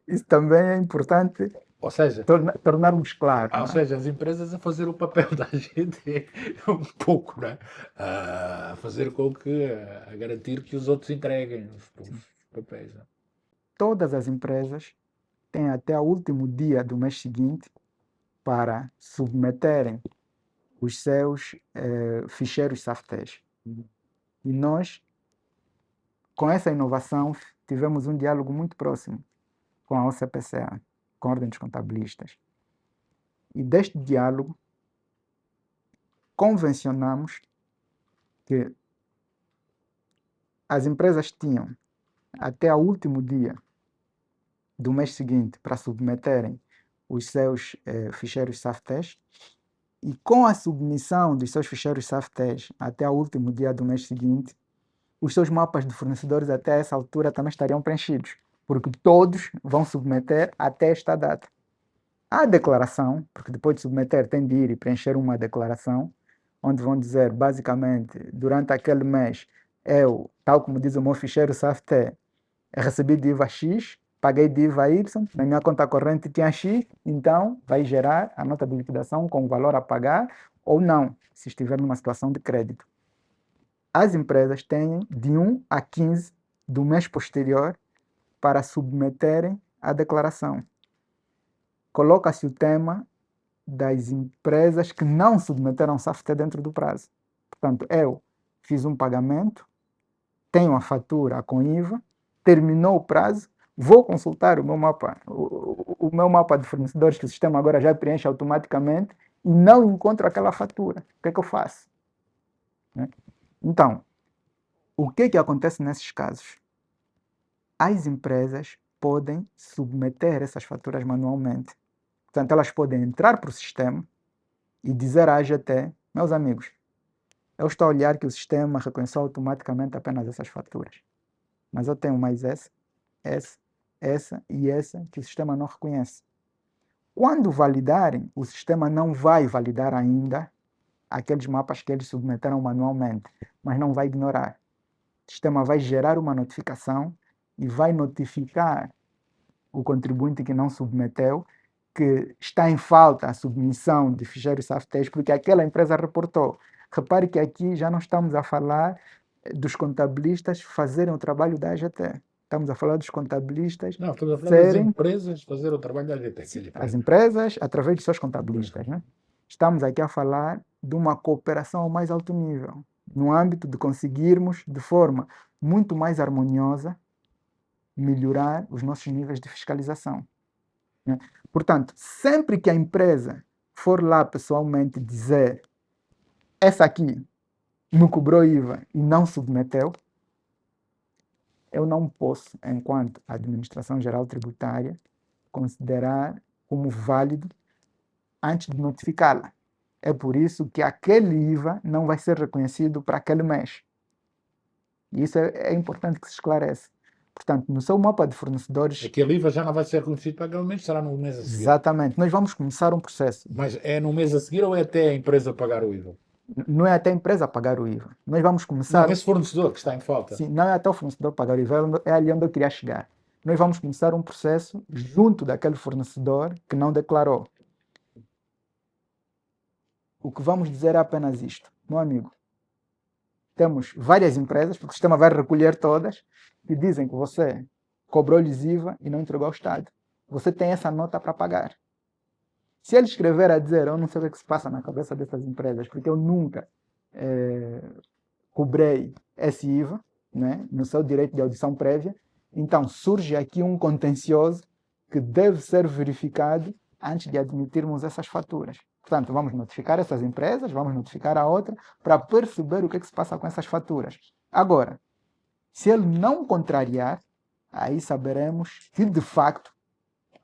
B: isso também é importante
A: ou seja,
B: tornarmos claro,
A: ou
B: não é?
A: seja, as empresas a fazer o papel da gente um pouco, né? A fazer com que, a garantir que os outros entreguem os papéis. Né?
B: Todas as empresas têm até o último dia do mês seguinte para submeterem os seus ficheiros SAFTES. E nós, com essa inovação, tivemos um diálogo muito próximo com a OCPCA, com a Ordem dos Contabilistas. E deste diálogo, convencionamos que as empresas tinham até o último dia do mês seguinte para submeterem os seus ficheiros SAFTES e com a submissão dos seus ficheiros SAFTES até o último dia do mês seguinte, os seus mapas de fornecedores até essa altura também estariam preenchidos, porque todos vão submeter até esta data. A declaração, porque depois de submeter tem de ir e preencher uma declaração, onde vão dizer, basicamente, durante aquele mês, eu, tal como diz o meu ficheiro SAFTE, recebi de IVA X, paguei de IVA Y, na minha conta corrente tinha X, então vai gerar a nota de liquidação com o valor a pagar ou não, se estiver numa situação de crédito. As empresas têm de 1 a 15 do mês posterior para submeterem a declaração. Coloca-se o tema das empresas que não submeteram SAFTE dentro do prazo. Portanto, eu fiz um pagamento, tenho a fatura com IVA, terminou o prazo, vou consultar o meu mapa, o meu mapa de fornecedores, que o sistema agora já preenche automaticamente, e não encontro aquela fatura. O que é que eu faço? Então, o que é que acontece nesses casos? As empresas podem submeter essas faturas manualmente. Portanto, elas podem entrar para o sistema e dizer à AGT, meus amigos, eu estou a olhar que o sistema reconheceu automaticamente apenas essas faturas. Mas eu tenho mais essa e essa que o sistema não reconhece. Quando validarem, o sistema não vai validar ainda aqueles mapas que eles submeteram manualmente, mas não vai ignorar. O sistema vai gerar uma notificação e vai notificar o contribuinte que não submeteu que está em falta a submissão de ficheiros SAFTES porque aquela empresa reportou. Repare que aqui já não estamos a falar dos contabilistas fazerem o trabalho da AGT. Estamos a falar dos contabilistas
A: Não, estamos a falar das
B: serem
A: empresas fazer o trabalho da gente.
B: as empresas através de seus contabilistas. Né? Estamos aqui a falar de uma cooperação ao mais alto nível, no âmbito de conseguirmos, de forma muito mais harmoniosa, melhorar os nossos níveis de fiscalização. Né? Portanto, sempre que a empresa for lá pessoalmente dizer essa aqui me cobrou IVA e não submeteu, eu não posso, enquanto Administração Geral Tributária, considerar como válido antes de notificá-la. É por isso que aquele IVA não vai ser reconhecido para aquele mês. E isso é importante que se esclareça. Portanto, no seu mapa de fornecedores...
A: Aquele IVA já não vai ser reconhecido para aquele mês, será no mês a seguir.
B: Exatamente. Nós vamos começar um processo.
A: Mas é no mês a seguir ou é até a empresa pagar o IVA?
B: Não é até a empresa pagar o IVA. Nós vamos começar...
A: Não, esse fornecedor que está em falta.
B: Sim, não é até o fornecedor pagar o IVA, é ali onde eu queria chegar. Nós vamos começar um processo junto daquele fornecedor que não declarou. O que vamos dizer é apenas isto. Meu amigo, temos várias empresas, porque o sistema vai recolher todas, que dizem que você cobrou-lhes IVA e não entregou ao Estado. Você tem essa nota para pagar. Se ele escrever a dizer, eu não sei o que se passa na cabeça dessas empresas, porque eu nunca cobrei esse IVA, né, no seu direito de audição prévia, então surge aqui um contencioso que deve ser verificado antes de admitirmos essas faturas. Portanto, vamos notificar essas empresas, vamos notificar a outra, para perceber o que se passa com essas faturas. Agora, se ele não contrariar, aí saberemos que, de facto,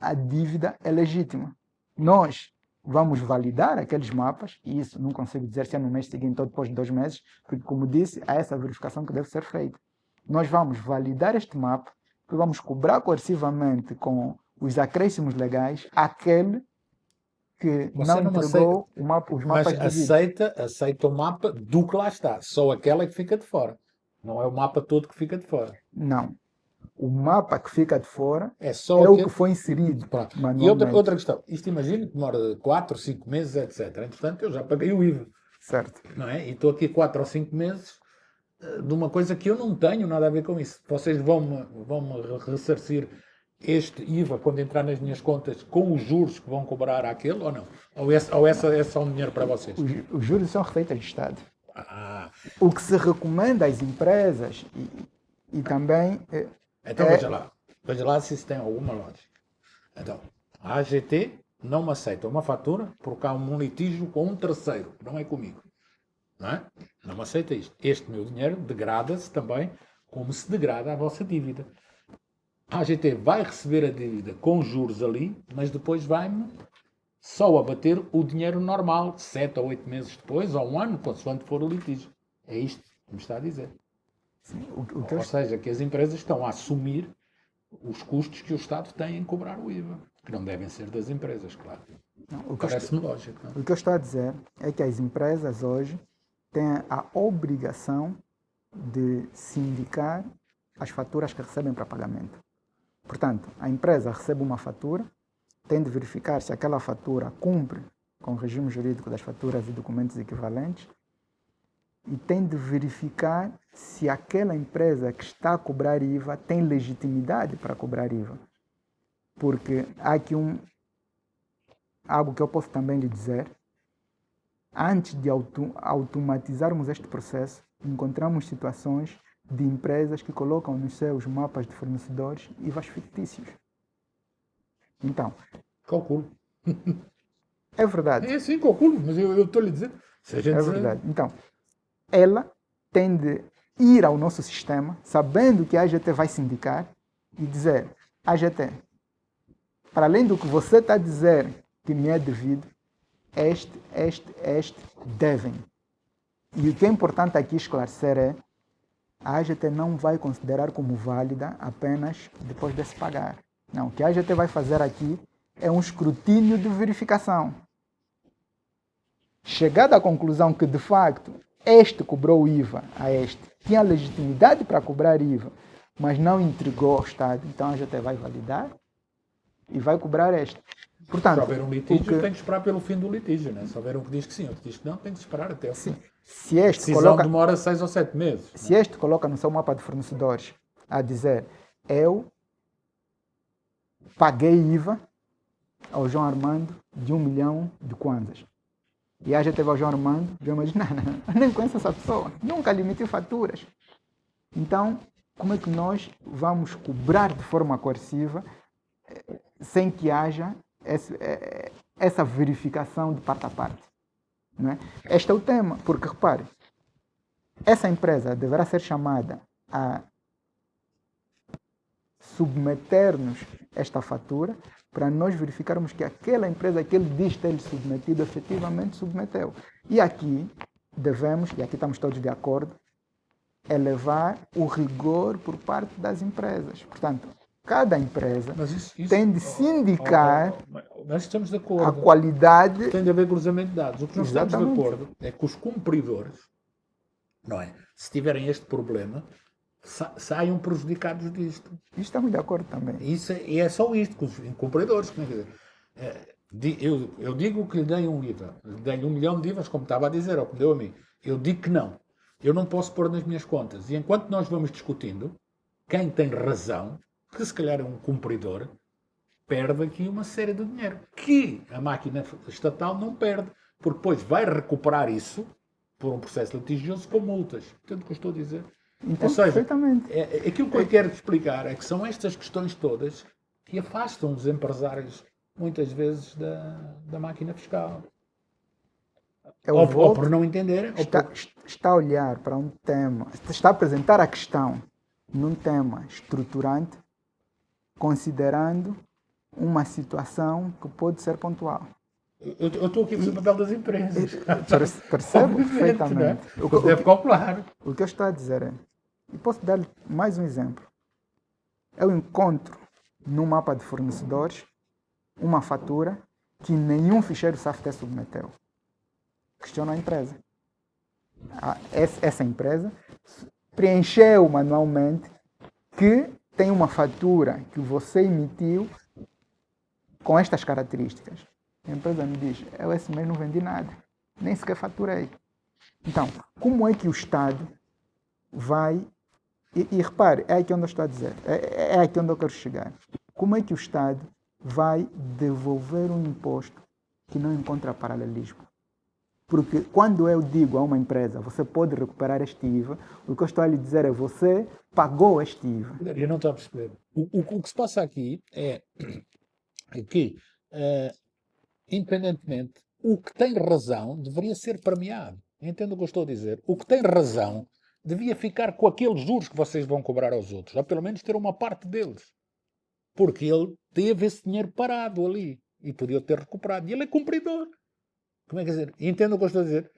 B: a dívida é legítima. Nós vamos validar aqueles mapas, e isso não consigo dizer se é no mês seguinte ou depois de 2 meses, porque, como disse, há essa verificação que deve ser feita. Nós vamos validar este mapa, e vamos cobrar coercivamente com os acréscimos legais aquele que
A: Você
B: não
A: não
B: entregou os
A: mas
B: mapas devidos.
A: aceita o mapa do que lá está. Só aquela é que fica de fora. Não é o mapa todo que fica de fora.
B: Não. O mapa que fica de fora
A: É só
B: é o
A: aquele.
B: que foi inserido
A: Pronto. E
B: manualmente.
A: outra questão. Isto imagina que demora 4, 5 meses, etc. Entretanto, eu já paguei o IVA.
B: Certo.
A: Não é? E estou aqui 4 ou 5 meses de uma coisa que eu não tenho nada a ver com isso. Vocês vão-me ressarcir este IVA quando entrar nas minhas contas com os juros que vão cobrar àquele ou não? Ou essa é só um dinheiro para vocês?
B: Os juros são receitas de Estado.
A: Ah,
B: O que se recomenda às empresas e também
A: então veja lá se isso tem alguma lógica. Então, a AGT não me aceita uma fatura porque há um litígio com um terceiro, não é comigo. Não é? Não me aceita isto. Este meu dinheiro degrada-se também como se degrada a vossa dívida. A AGT vai receber a dívida com juros ali, mas depois vai-me só abater o dinheiro normal, 7 ou 8 meses depois, ou um ano, consoante for o litígio. É isto que me está a dizer.
B: sim,
A: Ou seja, que as empresas estão a assumir os custos que o Estado tem em cobrar o IVA, que não devem ser das empresas, claro. Parece-me lógico. Não?
B: o que eu estou a dizer é que as empresas hoje têm a obrigação de sindicar as faturas que recebem para pagamento. Portanto, a empresa recebe uma fatura, tem de verificar se aquela fatura cumpre com o regime jurídico das faturas e documentos equivalentes e tem de verificar se aquela empresa que está a cobrar IVA tem legitimidade para cobrar IVA. Porque há aqui algo que eu posso também lhe dizer. Antes de automatizarmos este processo, encontramos situações de empresas que colocam nos seus mapas de fornecedores IVAs fictícios. Então,
A: Calculo.
B: é verdade.
A: É sim, calculo, mas eu estou-lhe a dizer. Se a gente
B: É verdade. Então, ela tem de ir ao nosso sistema, sabendo que a AGT vai sindicar, e dizer: AGT, para além do que você está a dizer que me é devido, este devem. E o que é importante aqui esclarecer é: a AGT não vai considerar como válida apenas depois de se pagar. Não, o que a AGT vai fazer aqui é um escrutínio de verificação. Chegada à conclusão que, de facto, este cobrou IVA a este, tinha legitimidade para cobrar IVA, mas não entregou ao Estado, então a AGT vai validar e vai cobrar este. Portanto,
A: se houver um litígio, tem que esperar pelo fim do litígio, né? Se houver um que diz que sim, outro que diz que não, tem que esperar até o fim.
B: Se este
A: a decisão demora 6 ou 7 meses.
B: Se este coloca no seu mapa de fornecedores a dizer: eu paguei IVA ao João Armando de 1 milhão de kwanzas. E a AGT vai ao João Armando, o João diz: não, eu nem conheço essa pessoa, nunca lhe emiti faturas. Então, como é que nós vamos cobrar de forma coerciva sem que haja essa verificação de parte a parte? Não é? Este é o tema, porque repare, essa empresa deverá ser chamada a submeter-nos esta fatura para nós verificarmos que aquela empresa que ele diz ter submetido efetivamente submeteu. E aqui devemos, e aqui estamos todos de acordo, elevar o rigor por parte das empresas. Portanto, cada empresa tem de sindicar
A: nós estamos de acordo.
B: A qualidade...
A: Tem de haver cruzamento de dados. O que nós estamos de
B: Exatamente.
A: acordo é que os cumpridores, não é? Se tiverem este problema, saiam prejudicados disto.
B: Estamos de acordo também.
A: E é só isto, que os cumpridores. Eu digo que lhe dei um IVA, lhe dei 1 milhão de IVAs, como estava a dizer, ou que deu a mim. Eu digo que não. Eu não posso pôr nas minhas contas. E enquanto nós vamos discutindo, quem tem razão, que se calhar é um cumpridor, perde aqui uma série de dinheiro. Que a máquina estatal não perde. Porque depois vai recuperar isso por um processo litigioso com multas. Entende o que eu estou a dizer?
B: Então,
A: ou seja,
B: perfeitamente.
A: Aquilo que eu quero explicar é que são estas questões todas que afastam os empresários muitas vezes, da máquina fiscal.
B: Eu
A: Ou por
B: volto,
A: não entenderem, ou por...
B: está a olhar para um tema, está a apresentar a questão num tema estruturante, considerando uma situação que pode ser pontual.
A: Eu estou aqui a fazer o papel das empresas.
B: Percebo
A: Obviamente, não é?
B: perfeitamente.
A: Ele deve calcular.
B: O que eu estou a dizer é, e posso dar mais um exemplo. Eu encontro no mapa de fornecedores uma fatura que nenhum ficheiro SAFT submeteu. Questiono a empresa. Essa empresa preencheu manualmente que tem uma fatura que você emitiu com estas características. A empresa me diz, eu esse mês não vendi nada, nem sequer faturei. Então, como é que o Estado vai... E repare, é aqui onde eu estou a dizer, é aqui onde eu quero chegar. Como é que o Estado vai devolver um imposto que não encontra paralelismo? Porque quando eu digo a uma empresa, você pode recuperar este IVA, o que eu estou a lhe dizer é, você pagou este IVA.
A: Eu não estou a perceber. O que se passa aqui é que, independentemente, o que tem razão deveria ser premiado. Entendo o que eu estou a dizer? O que tem razão devia ficar com aqueles juros que vocês vão cobrar aos outros, ou pelo menos ter uma parte deles. Porque ele teve esse dinheiro parado ali e podia ter recuperado. E ele é cumpridor. Como é que dizer? Entendo o que eu estou a dizer?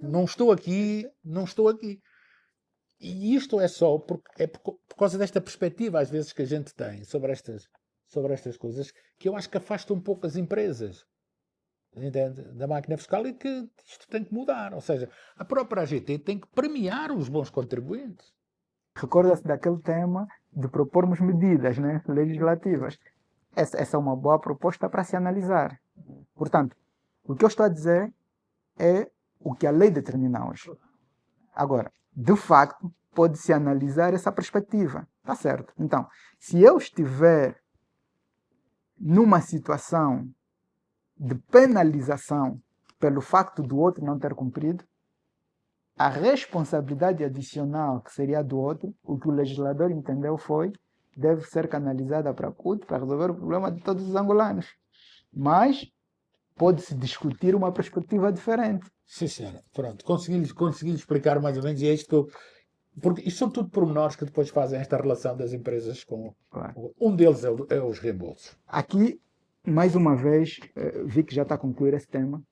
A: Não estou aqui, não estou aqui. E isto é só por causa desta perspectiva, às vezes, que a gente tem sobre estas coisas, que eu acho que afasta um pouco as empresas, entende? Da máquina fiscal e que isto tem que mudar. Ou seja, a própria AGT tem que premiar os bons contribuintes.
B: Recorda-se daquele tema de propormos medidas, né, legislativas. Essa é uma boa proposta para se analisar. Portanto, o que eu estou a dizer é o que a lei determina hoje. Agora, de facto, pode-se analisar essa perspectiva. Tá certo. Então, se eu estiver numa situação de penalização pelo facto do outro não ter cumprido, a responsabilidade adicional que seria do outro, o que o legislador entendeu foi, deve ser canalizada para a CUT para resolver o problema de todos os angolanos. Mas pode-se discutir uma perspectiva diferente.
A: Sim, senhora. Pronto. Consegui explicar mais ou menos e é isto que eu... Porque isto são tudo pormenores que depois fazem esta relação das empresas com...
B: Claro.
A: Um deles é os reembolsos.
B: Aqui, mais uma vez, vi que já está a concluir esse tema.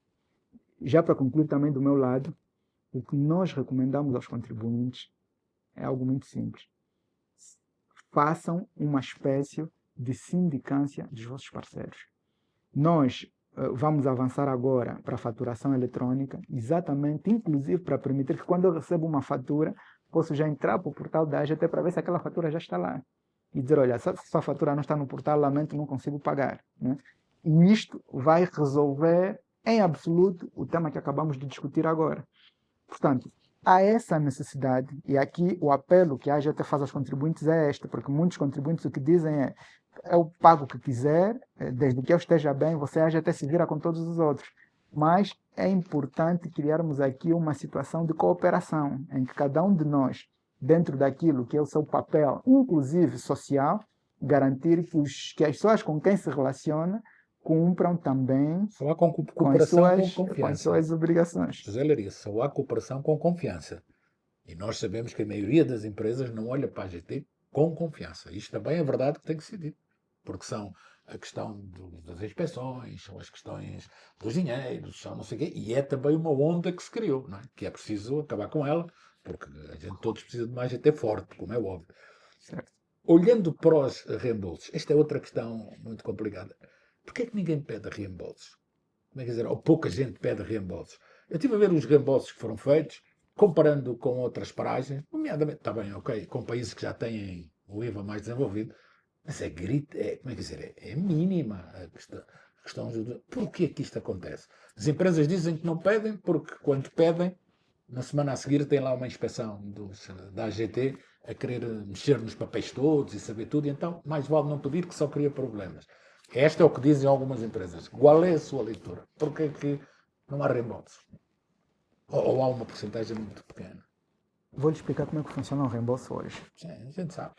B: Já para concluir também do meu lado, o que nós recomendamos aos contribuintes é algo muito simples. Façam uma espécie de sindicância dos vossos parceiros. Nós vamos avançar agora para a faturação eletrônica, exatamente, inclusive para permitir que quando eu recebo uma fatura, posso já entrar para o portal da AGT para ver se aquela fatura já está lá. E dizer, olha, se a sua fatura não está no portal, lamento, não consigo pagar. Né? E isto vai resolver, em absoluto, o tema que acabamos de discutir agora. Portanto, há essa necessidade, e aqui o apelo que a AGT faz aos contribuintes é este, porque muitos contribuintes o que dizem é, eu pago o que quiser, desde que eu esteja bem, você AGT se vira com todos os outros. Mas é importante criarmos aqui uma situação de cooperação, em que cada um de nós, dentro daquilo que é o seu papel, inclusive social, garantir que as pessoas com quem se relaciona cumpram também
A: Só há cooperação com
B: com as
A: confiança.
B: suas obrigações.
A: José Laria, só há cooperação com confiança. E nós sabemos que a maioria das empresas não olha para a GT com confiança. Isto também é verdade que tem que ser dito. Porque são a questão das inspeções, são as questões dos dinheiros, são não sei o quê. E é também uma onda que se criou, não é? Que é preciso acabar com ela, porque a gente todos precisa de uma GT forte, como é óbvio.
B: Certo.
A: Olhando para os reembolsos, esta é outra questão muito complicada. Porquê é que ninguém pede reembolsos? Como é que dizer? Ou pouca gente pede reembolsos. Eu estive a ver os reembolsos que foram feitos, comparando com outras paragens, nomeadamente, está bem, ok, com países que já têm o IVA mais desenvolvido, mas como é que dizer, é mínima a questão de porquê que isto acontece. As empresas dizem que não pedem, porque quando pedem, na semana a seguir tem lá uma inspeção da AGT a querer mexer nos papéis todos e saber tudo, e então mais vale não pedir que só cria problemas. Este é o que dizem algumas empresas. Qual é a sua leitura? Porquê que não há reembolsos? Ou há uma porcentagem muito pequena?
B: Vou-lhe explicar como é que funciona o reembolso hoje.
A: Sim, a gente sabe.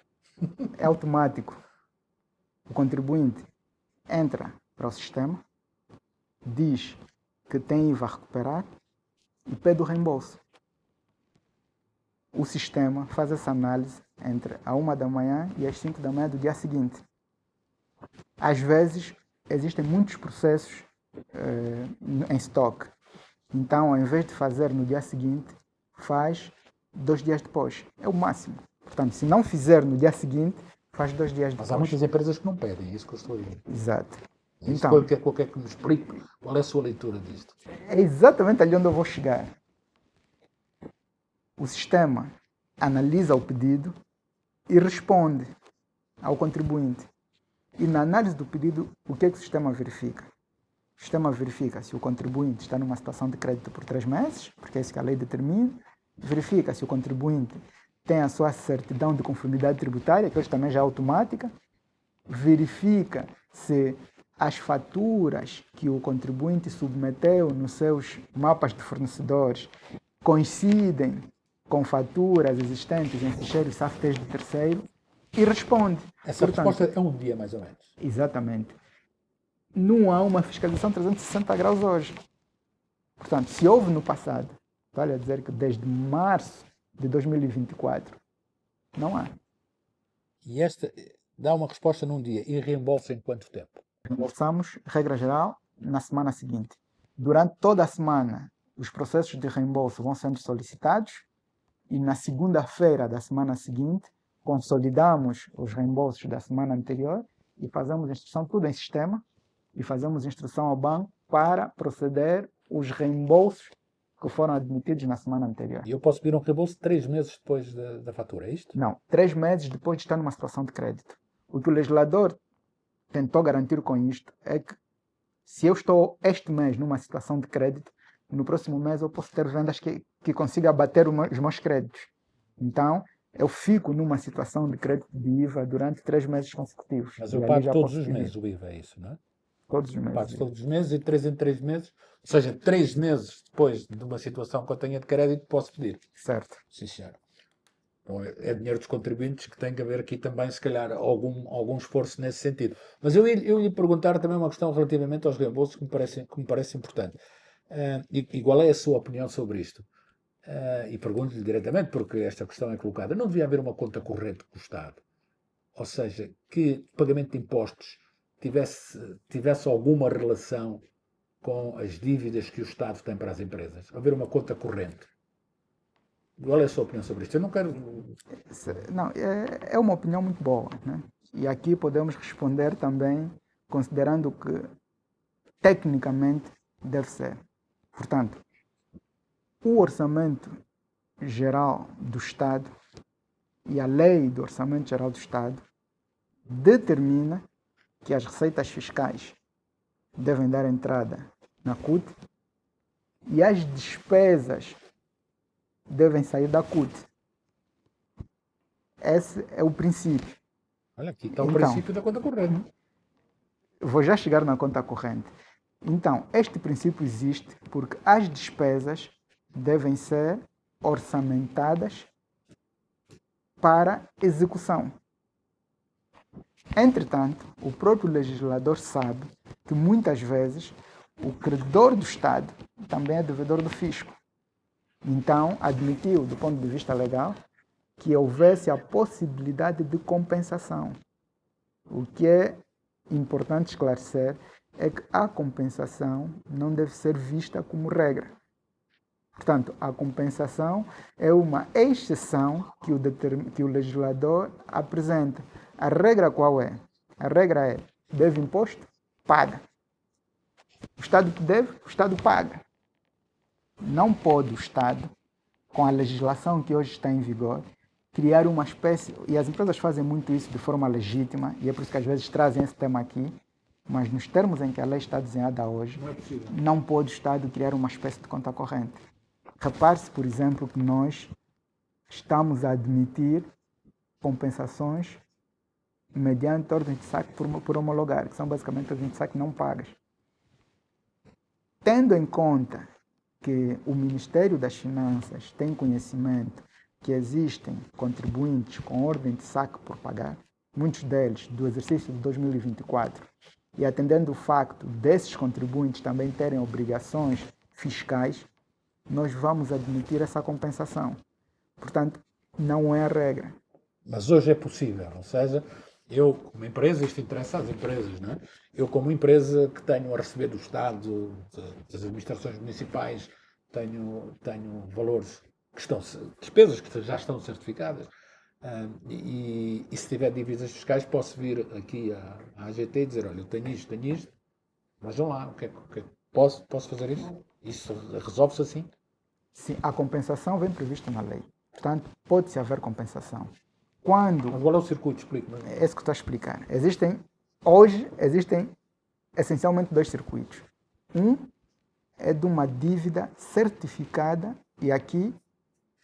B: É automático. O contribuinte entra para o sistema, diz que tem IVA a recuperar e pede o reembolso. O sistema faz essa análise entre a 1 da manhã e as 5 da manhã do dia seguinte. Às vezes, existem muitos processos em estoque. Então, ao invés de fazer no dia seguinte, faz 2 dias depois. É o máximo. Portanto, se não fizer no dia seguinte, faz 2 dias depois.
A: Mas há muitas empresas que não pedem, é isso que eu estou a dizer.
B: Exato.
A: Então, qualquer que me explique qual é a sua leitura disto.
B: É exatamente ali onde eu vou chegar. O sistema analisa o pedido e responde ao contribuinte. E na análise do pedido, o que é que o sistema verifica? O sistema verifica se o contribuinte está numa situação de crédito por 3 meses, porque é isso que a lei determina. Verifica se o contribuinte tem a sua certidão de conformidade tributária, que hoje também já é automática. Verifica se as faturas que o contribuinte submeteu nos seus mapas de fornecedores coincidem com faturas existentes em ficheiros SAFTES de terceiro e responde.
A: Essa resposta é um dia, mais ou menos.
B: Exatamente. Não há uma fiscalização 360 graus hoje. Portanto, se houve no passado, vale a dizer que desde março de 2024, não há.
A: E esta dá uma resposta num dia e reembolsa em quanto tempo?
B: Reembolsamos, regra geral, na semana seguinte. Durante toda a semana, os processos de reembolso vão sendo solicitados e na segunda-feira da semana seguinte, consolidamos os reembolsos da semana anterior e fazemos instrução tudo em sistema e fazemos instrução ao banco para proceder os reembolsos que foram admitidos na semana anterior.
A: E eu posso pedir um reembolso 3 meses depois da fatura, é isto?
B: Não, 3 meses depois de estar numa situação de crédito. O que o legislador tentou garantir com isto é que se eu estou este mês numa situação de crédito, no próximo mês eu posso ter vendas que consiga abater os meus créditos. Então, eu fico numa situação de crédito de IVA durante 3 meses consecutivos.
A: Mas eu pago todos os meses o IVA, é isso, não é?
B: Todos os meses.
A: Pago todos os meses e 3 em 3 meses, ou seja, 3 meses depois de uma situação que eu tenha de crédito, posso pedir.
B: Certo.
A: Sim, senhor. Então, é dinheiro dos contribuintes que tem que haver aqui também, se calhar, algum esforço nesse sentido. Mas eu ia lhe perguntar também uma questão relativamente aos reembolsos que me parece importante. E qual é a sua opinião sobre isto? E pergunto-lhe diretamente, porque esta questão é colocada. Não devia haver uma conta corrente com o Estado? Ou seja, que o pagamento de impostos tivesse alguma relação com as dívidas que o Estado tem para as empresas? Haver uma conta corrente. Qual é a sua opinião sobre isto? Eu não quero...
B: Não, é uma opinião muito boa, né? E aqui podemos responder também considerando que tecnicamente deve ser. Portanto, o orçamento geral do Estado e a lei do orçamento geral do Estado determina que as receitas fiscais devem dar entrada na CUT e as despesas devem sair da CUT. Esse é o princípio.
A: Olha, aqui está o princípio da conta corrente.
B: Vou já chegar na conta corrente. Então, este princípio existe porque as despesas devem ser orçamentadas para execução. Entretanto, o próprio legislador sabe que muitas vezes o credor do Estado também é devedor do fisco. Então, admitiu, do ponto de vista legal, que houvesse a possibilidade de compensação. O que é importante esclarecer é que a compensação não deve ser vista como regra. Portanto, a compensação é uma exceção que o legislador apresenta. A regra qual é? A regra é: deve imposto? Paga. O Estado que deve, o Estado paga. Não pode o Estado, com a legislação que hoje está em vigor, criar uma espécie, e as empresas fazem muito isso de forma legítima, e é por isso que às vezes trazem esse tema aqui, mas nos termos em que a lei está desenhada hoje, não pode o Estado criar uma espécie de conta corrente. Repare-se, por exemplo, que nós estamos a admitir compensações mediante ordens de saque por homologar, que são basicamente ordens de saque não pagas. Tendo em conta que o Ministério das Finanças tem conhecimento que existem contribuintes com ordem de saque por pagar, muitos deles do exercício de 2024, e atendendo o facto desses contribuintes também terem obrigações fiscais, nós vamos admitir essa compensação. Portanto, não é a regra.
A: Mas hoje é possível, ou seja, eu como empresa, isto interessa às empresas, não é? Eu como empresa que tenho a receber do Estado, das administrações municipais, tenho valores que estão, despesas que já estão certificadas, e se tiver dívidas fiscais posso vir aqui à AGT e dizer, olha, eu tenho isto, vejam lá, posso fazer isso? Isso resolve-se assim?
B: Sim, a compensação vem prevista na lei. Portanto, pode-se haver compensação.
A: Mas qual é o circuito? Explique-me.
B: É isso que estou a explicar. Hoje existem essencialmente dois circuitos. Um é de uma dívida certificada e aqui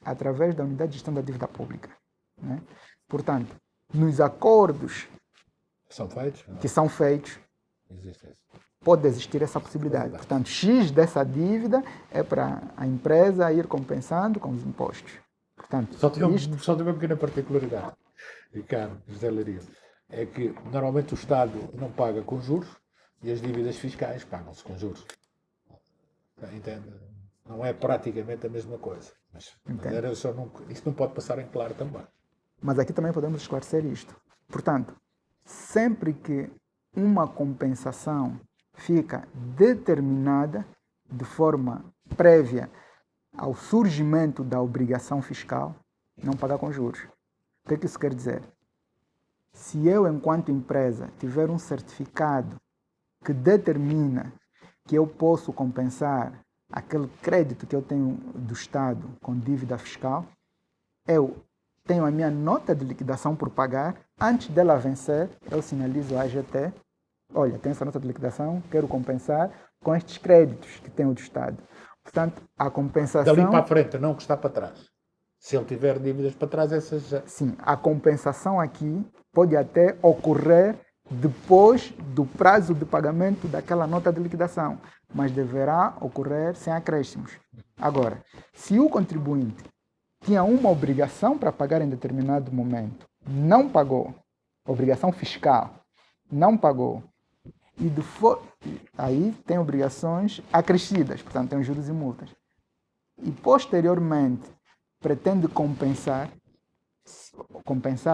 B: através da Unidade de Gestão da Dívida Pública, né? Portanto, nos acordos que são feitos, pode existir essa possibilidade. Portanto, X dessa dívida é para a empresa ir compensando com os impostos. Portanto,
A: só tem uma pequena particularidade, Ricardo, José Leiria, é que normalmente o Estado não paga com juros e as dívidas fiscais pagam-se com juros. Entende? Não é praticamente a mesma coisa. Mas isso não pode passar em claro também.
B: Mas aqui também podemos esclarecer isto. Portanto, sempre que uma compensação fica determinada de forma prévia ao surgimento da obrigação fiscal, não pagar com juros. O que isso quer dizer? Se eu, enquanto empresa, tiver um certificado que determina que eu posso compensar aquele crédito que eu tenho do Estado com dívida fiscal, eu tenho a minha nota de liquidação por pagar, antes dela vencer, eu sinalizo à AGT, olha, tenho essa nota de liquidação, quero compensar com estes créditos que tenho do Estado. Portanto, a compensação...
A: Dali para a frente, não que está para trás. Se ele tiver dívidas para trás, essas já...
B: Sim, a compensação aqui pode até ocorrer depois do prazo de pagamento daquela nota de liquidação, mas deverá ocorrer sem acréscimos. Agora, se o contribuinte tinha uma obrigação para pagar em determinado momento, não pagou, obrigação fiscal, não pagou, aí tem obrigações acrescidas, portanto tem juros e multas. E posteriormente pretende compensar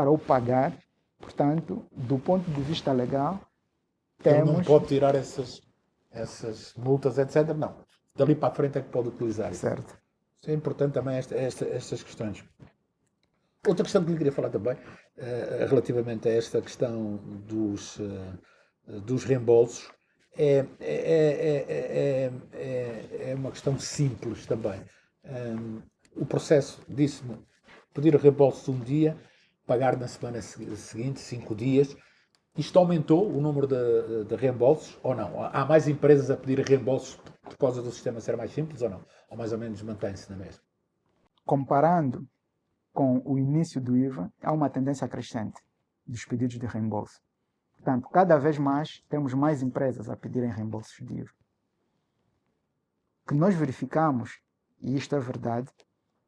B: ou pagar, portanto, do ponto de vista legal,
A: Ele não pode tirar essas multas, etc. Não. Dali para a frente é que pode utilizar isso.
B: Certo.
A: Isso é importante também, estas questões. Outra questão que eu queria falar também, relativamente a esta questão dos reembolsos, é uma questão simples também. O processo disse-me pedir reembolso de um dia, pagar na semana seguinte, 5 dias. Isto aumentou o número de reembolsos ou não? Há mais empresas a pedir reembolsos por causa do sistema ser mais simples ou não? Ou mais ou menos mantém-se na mesma?
B: Comparando com o início do IVA, há uma tendência crescente dos pedidos de reembolso. Portanto, cada vez mais temos mais empresas a pedirem reembolsos de IVA. O que nós verificamos, e isto é verdade,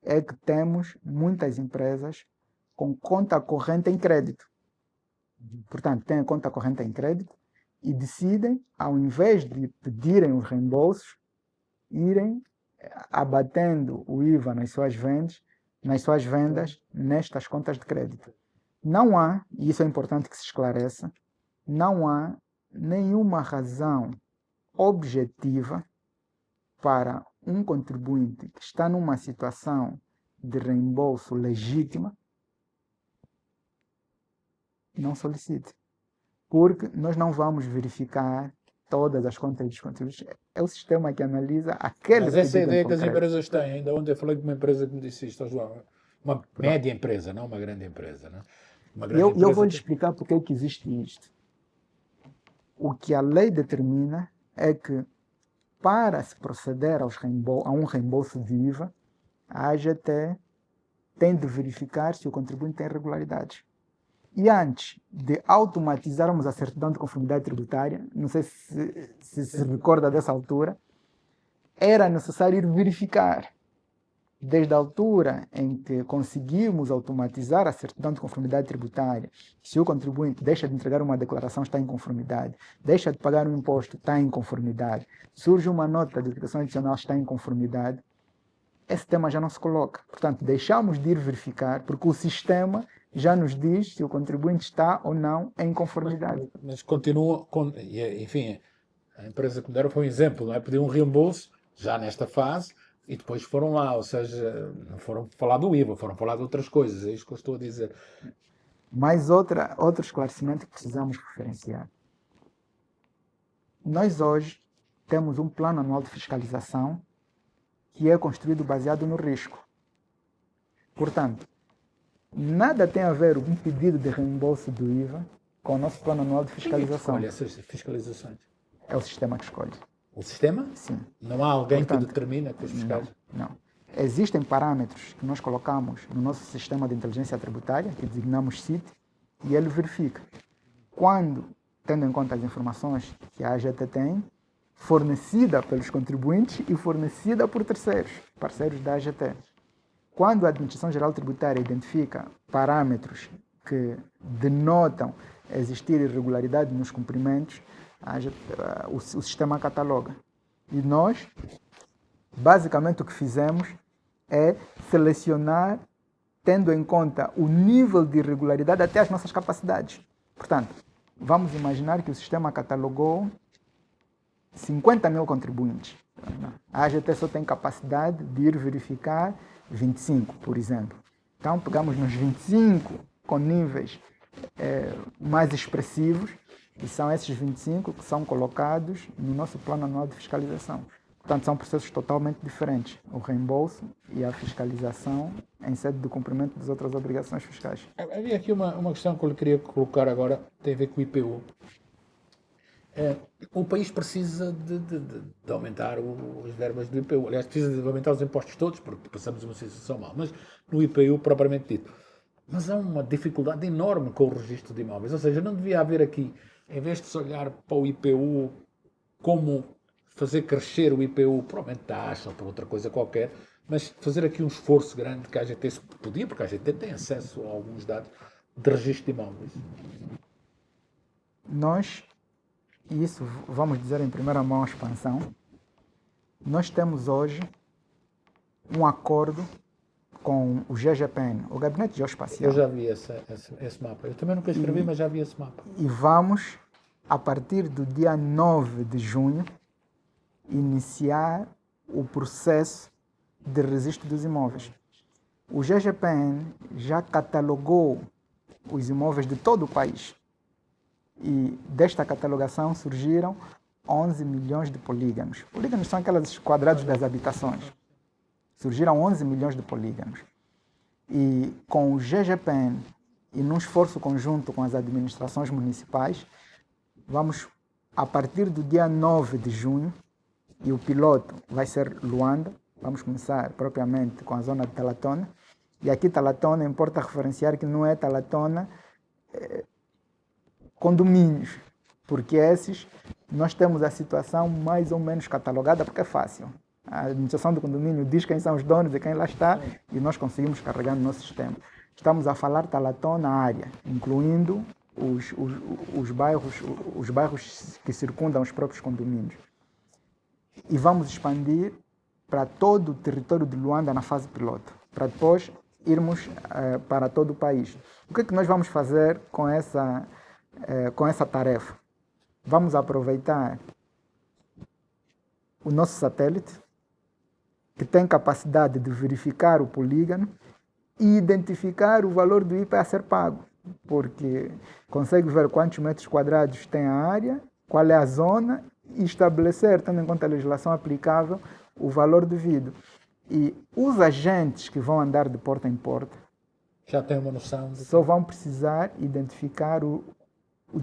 B: é que temos muitas empresas com conta corrente em crédito. Portanto, têm a conta corrente em crédito e decidem, ao invés de pedirem os reembolsos, irem abatendo o IVA nas suas vendas nestas contas de crédito. Não há, e isso é importante que se esclareça, não há nenhuma razão objetiva para um contribuinte que está numa situação de reembolso legítima não solicite. Porque nós não vamos verificar todas as contas dos contribuintes. É o sistema que analisa aquele
A: Mas essa
B: pedido
A: ideia
B: em
A: que as
B: concreto.
A: empresas têm, ainda ontem eu falei com uma empresa que me disse isto, João, uma média empresa, não uma grande empresa. Não? Uma grande
B: Eu
A: empresa
B: vou lhe explicar porque é que existe isto. O que a lei determina é que, para se proceder a um reembolso de IVA, a AGT tem de verificar se o contribuinte tem irregularidades. E antes de automatizarmos a certidão de conformidade tributária, não sei se recorda dessa altura, era necessário ir verificar desde a altura em que conseguimos automatizar a certidão de conformidade tributária, se o contribuinte deixa de entregar uma declaração, está em conformidade, deixa de pagar um imposto, está em conformidade, surge uma nota de declaração adicional, está em conformidade, esse tema já não se coloca. Portanto, deixamos de ir verificar, porque o sistema já nos diz se o contribuinte está ou não em conformidade.
A: Mas continua, enfim, a empresa que me deram foi um exemplo, não é? Pediu um reembolso já nesta fase e depois foram lá, ou seja, não foram falar do IVA, foram falar de outras coisas, é isto que eu estou a dizer.
B: Mais outro esclarecimento que precisamos referenciar. Nós hoje temos um plano anual de fiscalização que é construído baseado no risco. Portanto, nada tem a ver um pedido de reembolso do IVA com o nosso plano anual de fiscalização.
A: Olha essas fiscalizações.
B: É o sistema que escolhe.
A: O sistema?
B: Sim.
A: Não há alguém
B: Portanto,
A: que determina que os fiscais...
B: Não. Existem parâmetros que nós colocamos no nosso sistema de inteligência tributária, que designamos CIT, e ele verifica. Quando, tendo em conta as informações que a AGT tem, fornecida pelos contribuintes e fornecida por terceiros, parceiros da AGT. Quando a Administração Geral Tributária identifica parâmetros que denotam existir irregularidade nos cumprimentos, o sistema cataloga. E nós, basicamente, o que fizemos é selecionar, tendo em conta o nível de irregularidade até as nossas capacidades. Portanto, vamos imaginar que o sistema catalogou 50 mil contribuintes. A AGT só tem capacidade de ir verificar 25, por exemplo. Então, pegamos nos 25 com níveis mais expressivos, e são esses 25 que são colocados no nosso plano anual de fiscalização. Portanto, são processos totalmente diferentes, o reembolso e a fiscalização em sede de cumprimento das outras obrigações fiscais.
A: Havia aqui uma questão que eu lhe queria colocar agora, tem a ver com o IPU. O país precisa de aumentar as verbas do IPU. Aliás, precisa de aumentar os impostos todos, porque passamos uma situação mal. Mas no IPU, propriamente dito. Mas há uma dificuldade enorme com o registro de imóveis. Ou seja, não devia haver aqui, em vez de se olhar para o IPU como fazer crescer o IPU, provavelmente taxa ou por outra coisa qualquer, mas fazer aqui um esforço grande que a AGT podia, porque a AGT tem acesso a alguns dados de registro de imóveis.
B: Nós, e isso vamos dizer em primeira mão a expansão, nós temos hoje um acordo com o GGPN, o Gabinete Geoespacial.
A: Eu já vi esse mapa. Eu também nunca escrevi, mas já vi esse mapa.
B: E vamos, a partir do dia 9 de junho, iniciar o processo de registro dos imóveis. O GGPN já catalogou os imóveis de todo o país. E desta catalogação surgiram 11 milhões de polígonos. Polígonos são aqueles quadrados das habitações. Surgiram 11 milhões de polígonos. E com o GGPN e num esforço conjunto com as administrações municipais, vamos, a partir do dia 9 de junho, e o piloto vai ser Luanda, vamos começar propriamente com a zona de Talatona. E aqui Talatona, importa referenciar que não é Talatona condomínios, porque esses nós temos a situação mais ou menos catalogada, porque é fácil. A administração do condomínio diz quem são os donos e quem lá está, e nós conseguimos carregar no nosso sistema. Estamos a falar Talatona área, incluindo os bairros que circundam os próprios condomínios. E vamos expandir para todo o território de Luanda na fase piloto, para depois irmos para todo o país. O que é que nós vamos fazer com essa tarefa? Vamos aproveitar o nosso satélite, que tem capacidade de verificar o polígono e identificar o valor do IPA a ser pago, porque consegue ver quantos metros quadrados tem a área, qual é a zona, e estabelecer, tendo em conta a legislação aplicável, o valor devido. E os agentes que vão andar de porta em porta
A: já têm uma noção
B: só vão precisar identificar o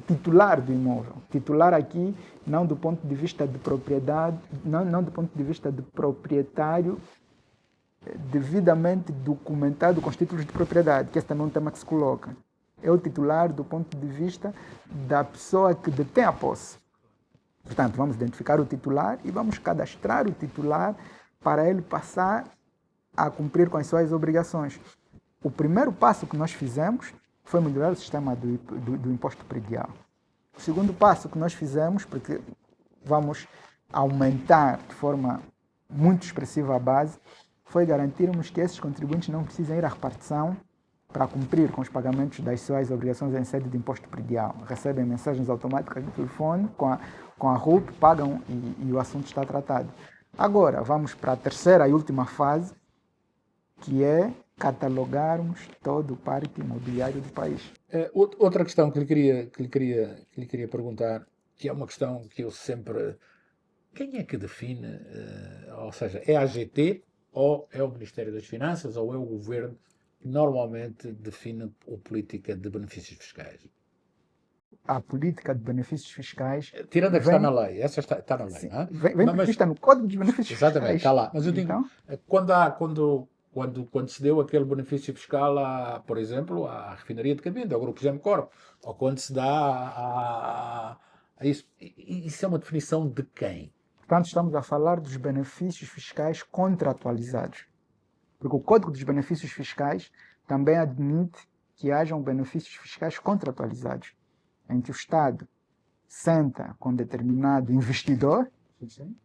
B: titular do imóvel. Titular aqui, não do ponto de vista de propriedade, não do ponto de vista de proprietário devidamente documentado com os títulos de propriedade, que esse também é um tema que se coloca. É o titular do ponto de vista da pessoa que detém a posse. Portanto, vamos identificar o titular e vamos cadastrar o titular para ele passar a cumprir com as suas obrigações. O primeiro passo que nós fizemos foi melhorar o sistema do imposto predial. O segundo passo que nós fizemos, porque vamos aumentar de forma muito expressiva a base, foi garantirmos que esses contribuintes não precisem ir à repartição para cumprir com os pagamentos das suas obrigações em sede de imposto predial. Recebem mensagens automáticas no telefone com a RUP, pagam e o assunto está tratado. Agora, vamos para a terceira e última fase, que é catalogarmos todo o parque imobiliário do país.
A: Outra questão que lhe queria perguntar, que é uma questão que eu sempre... Quem é que define, ou seja, é a AGT ou é o Ministério das Finanças ou é o Governo que normalmente define a política de benefícios fiscais?
B: A política de benefícios fiscais...
A: Tirando a que está na lei, essa está na lei,
B: sim,
A: não é?
B: vem prevista no Código de Benefícios
A: exatamente,
B: Fiscais.
A: está lá. Mas eu digo,
B: então,
A: quando se deu aquele benefício fiscal, por exemplo, à refinaria de Cabinda, ao Grupo Gemcorp, ou quando se dá a isso, isso é uma definição de quem?
B: Portanto, estamos a falar dos benefícios fiscais contratualizados. Porque o Código dos Benefícios Fiscais também admite que hajam benefícios fiscais contratualizados, em que o Estado senta com determinado investidor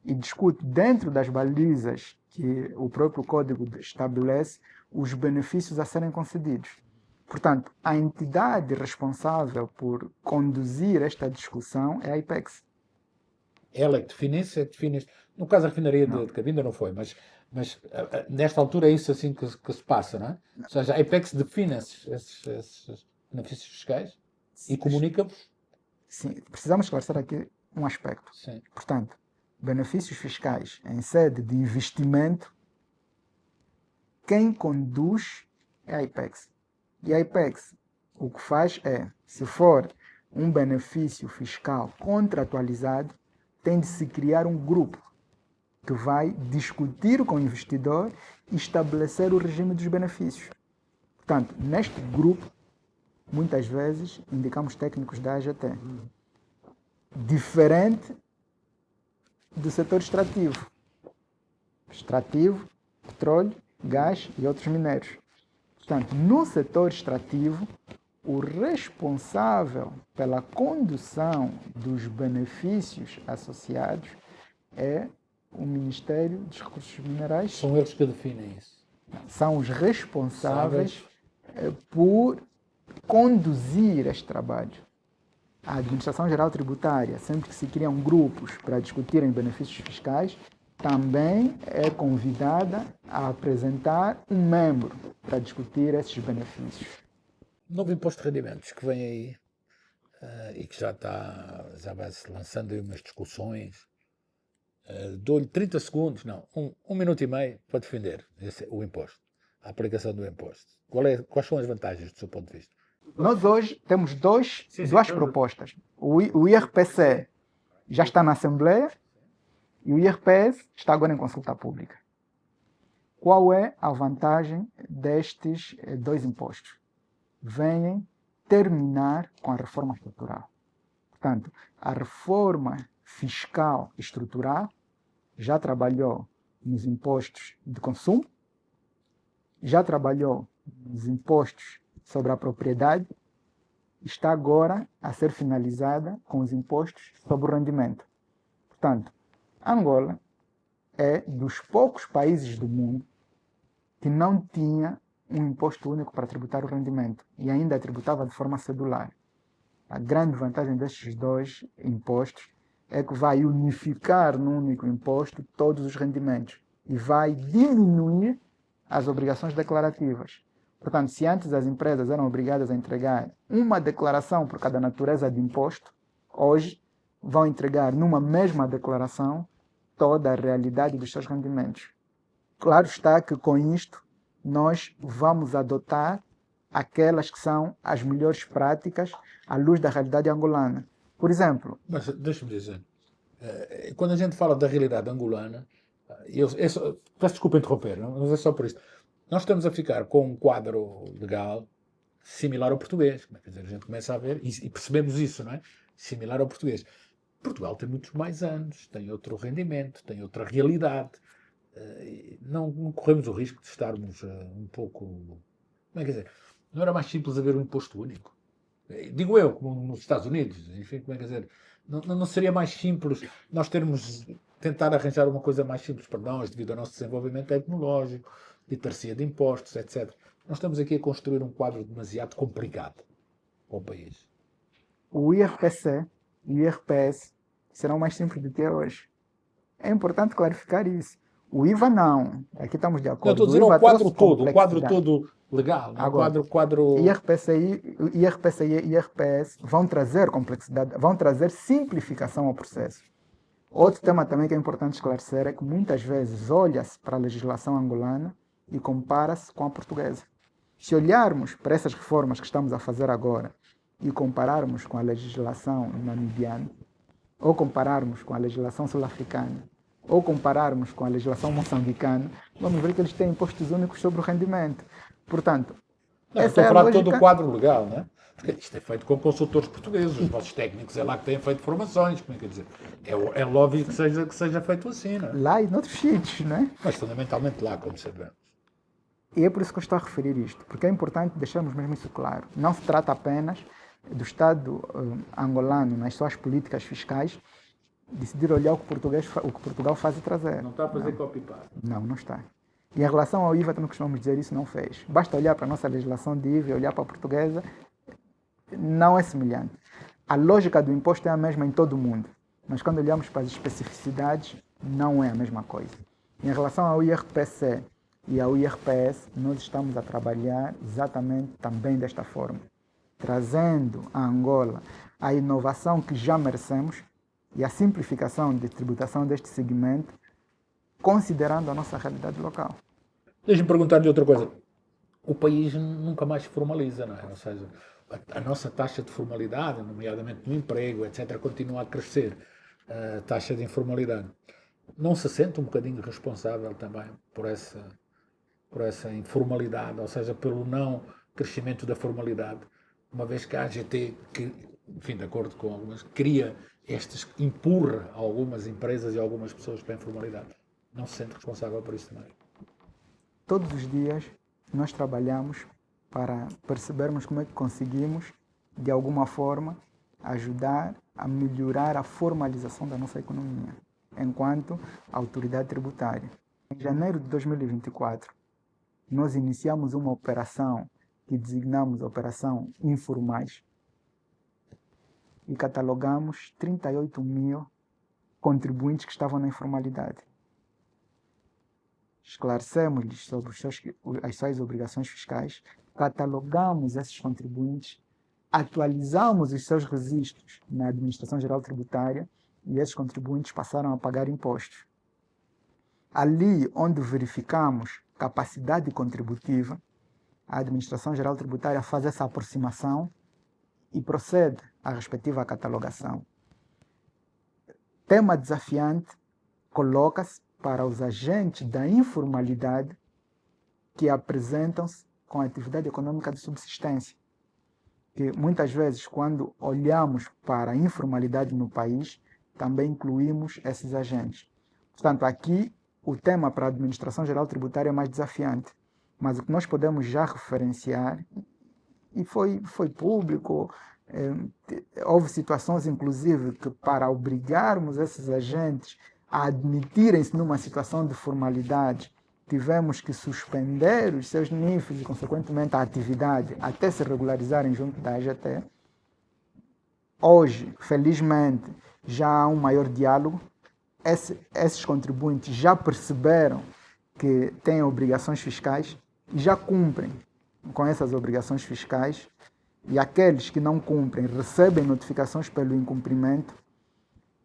B: e discute dentro das balizas que o próprio Código estabelece os benefícios a serem concedidos. Portanto, a entidade responsável por conduzir esta discussão é a IPEX.
A: Ela é que define isso, no caso da refinaria de Cabinda não foi, mas nesta altura é isso assim que se passa, não é? Ou seja, a IPEX define esses benefícios fiscais e comunica-vos.
B: Sim, precisamos esclarecer aqui um aspecto.
A: Sim.
B: Portanto, benefícios fiscais em sede de investimento, quem conduz é a IPEX. E a IPEX o que faz é, se for um benefício fiscal contratualizado, tem de se criar um grupo que vai discutir com o investidor e estabelecer o regime dos benefícios. Portanto, neste grupo, muitas vezes, indicamos técnicos da AGT. Diferente do setor extrativo. Extrativo, petróleo, gás e outros minérios. Portanto, no setor extrativo, o responsável pela condução dos benefícios associados é o Ministério dos Recursos Minerais.
A: São eles que definem isso.
B: São os responsáveis por conduzir este trabalho. A Administração Geral Tributária, sempre que se criam grupos para discutirem benefícios fiscais, também é convidada a apresentar um membro para discutir esses benefícios.
A: Novo imposto de rendimentos que vem aí e que já vai se lançando aí umas discussões. Dou-lhe 30 segundos, não, um minuto e meio para defender o imposto, a aplicação do imposto. Quais são as vantagens do seu ponto de vista?
B: Nós hoje temos duas propostas. O IRPC já está na Assembleia e o IRPS está agora em consulta pública. Qual é a vantagem destes dois impostos? Vêm terminar com a reforma estrutural. Portanto, a reforma fiscal estrutural já trabalhou nos impostos de consumo, já trabalhou nos impostos sobre a propriedade, está agora a ser finalizada com os impostos sobre o rendimento. Portanto, Angola é dos poucos países do mundo que não tinha um imposto único para tributar o rendimento e ainda tributava de forma cedular. A grande vantagem destes dois impostos é que vai unificar num único imposto todos os rendimentos e vai diminuir as obrigações declarativas. Portanto, se antes as empresas eram obrigadas a entregar uma declaração por cada natureza de imposto, hoje vão entregar numa mesma declaração toda a realidade dos seus rendimentos. Claro está que com isto nós vamos adotar aquelas que são as melhores práticas à luz da realidade angolana. Por exemplo...
A: Mas deixa-me dizer, quando a gente fala da realidade angolana, peço desculpa interromper, mas é só por isso. Nós estamos a ficar com um quadro legal similar ao português. Quer dizer, a gente começa a ver, e percebemos isso, não é? Similar ao português. Portugal tem muitos mais anos, tem outro rendimento, tem outra realidade. não corremos o risco de estarmos um pouco. Como é que dizer? Não era mais simples haver um imposto único? Digo eu, como nos Estados Unidos, enfim, como é que dizer? Não seria mais simples nós tentar arranjar uma coisa mais simples para nós, devido ao nosso desenvolvimento tecnológico, literacia de impostos, etc. Nós estamos aqui a construir um quadro demasiado complicado para o país.
B: O IRPC e o IRPS serão mais simples do que é hoje. É importante clarificar isso. O IVA não. Aqui estamos de
A: Não,
B: acordo.
A: estou a dizer o quadro todo,
B: complexidade.
A: legal, não?
B: Agora,
A: Quadro...
B: IRPCI e IRPS vão trazer complexidade, vão trazer simplificação ao processo. Outro tema também que é importante esclarecer é que muitas vezes olha-se para a legislação angolana e compara-se com a portuguesa. Se olharmos para essas reformas que estamos a fazer agora e compararmos com a legislação namibiana, ou compararmos com a legislação sul-africana, ou compararmos com a legislação moçambicana, vamos ver que eles têm impostos únicos sobre o rendimento. Portanto,
A: Não,
B: essa
A: estou
B: é
A: a
B: a
A: falar de
B: lógica.
A: todo o quadro legal, não é? Porque isto é feito com consultores portugueses, os vossos técnicos é lá que têm feito formações, como é que é dizer? É lógico que seja feito assim, não é?
B: Lá e noutros sítios, não é?
A: Mas fundamentalmente lá, como sabemos.
B: E é por isso que eu estou a referir isto, porque é importante deixarmos mesmo isso claro. Não se trata apenas do Estado angolano, nas suas políticas fiscais, decidir olhar o que Portugal faz e trazer.
A: Não está a fazer copy-paste.
B: Não está. E em relação ao IVA, também costumamos dizer isso, não fez. Basta olhar para a nossa legislação de IVA e olhar para a portuguesa, não é semelhante. A lógica do imposto é a mesma em todo o mundo, mas quando olhamos para as especificidades, não é a mesma coisa. Em relação ao IRPC e ao IRPS, nós estamos a trabalhar exatamente também desta forma, trazendo a Angola a inovação que já merecemos e a simplificação de tributação deste segmento, considerando a nossa realidade local.
A: Deixa-me perguntar-lhe outra coisa. O país nunca mais se formaliza, não é? Ou seja, a nossa taxa de formalidade, nomeadamente no emprego, etc., continua a crescer. A taxa de informalidade. Não se sente um bocadinho responsável também por essa informalidade, ou seja, pelo não crescimento da formalidade, uma vez que a AGT, que, enfim, de acordo com algumas, empurra algumas empresas e algumas pessoas para a informalidade. Não se sente responsável por isso também?
B: Todos os dias nós trabalhamos para percebermos como é que conseguimos, de alguma forma, ajudar a melhorar a formalização da nossa economia, enquanto autoridade tributária. Em janeiro de 2024, nós iniciamos uma operação que designamos Operação Informais e catalogamos 38 mil contribuintes que estavam na informalidade. Esclarecemos-lhes sobre as suas obrigações fiscais, catalogamos esses contribuintes, atualizamos os seus registros na Administração Geral Tributária e esses contribuintes passaram a pagar impostos. Ali onde verificamos capacidade contributiva, a Administração Geral Tributária faz essa aproximação e procede à respectiva catalogação. Tema desafiante coloca-se para os agentes da informalidade que apresentam-se com atividade econômica de subsistência. Que muitas vezes, quando olhamos para a informalidade no país, também incluímos esses agentes. Portanto, aqui o tema para a Administração Geral Tributária é mais desafiante, mas o que nós podemos já referenciar, e foi público, houve situações, inclusive, que para obrigarmos esses agentes a admitirem-se numa situação de formalidade, tivemos que suspender os seus NIFs e, consequentemente, a atividade até se regularizarem junto da AGT. Hoje, felizmente, já há um maior diálogo. Esses contribuintes já perceberam que têm obrigações fiscais e já cumprem com essas obrigações fiscais, e aqueles que não cumprem recebem notificações pelo incumprimento.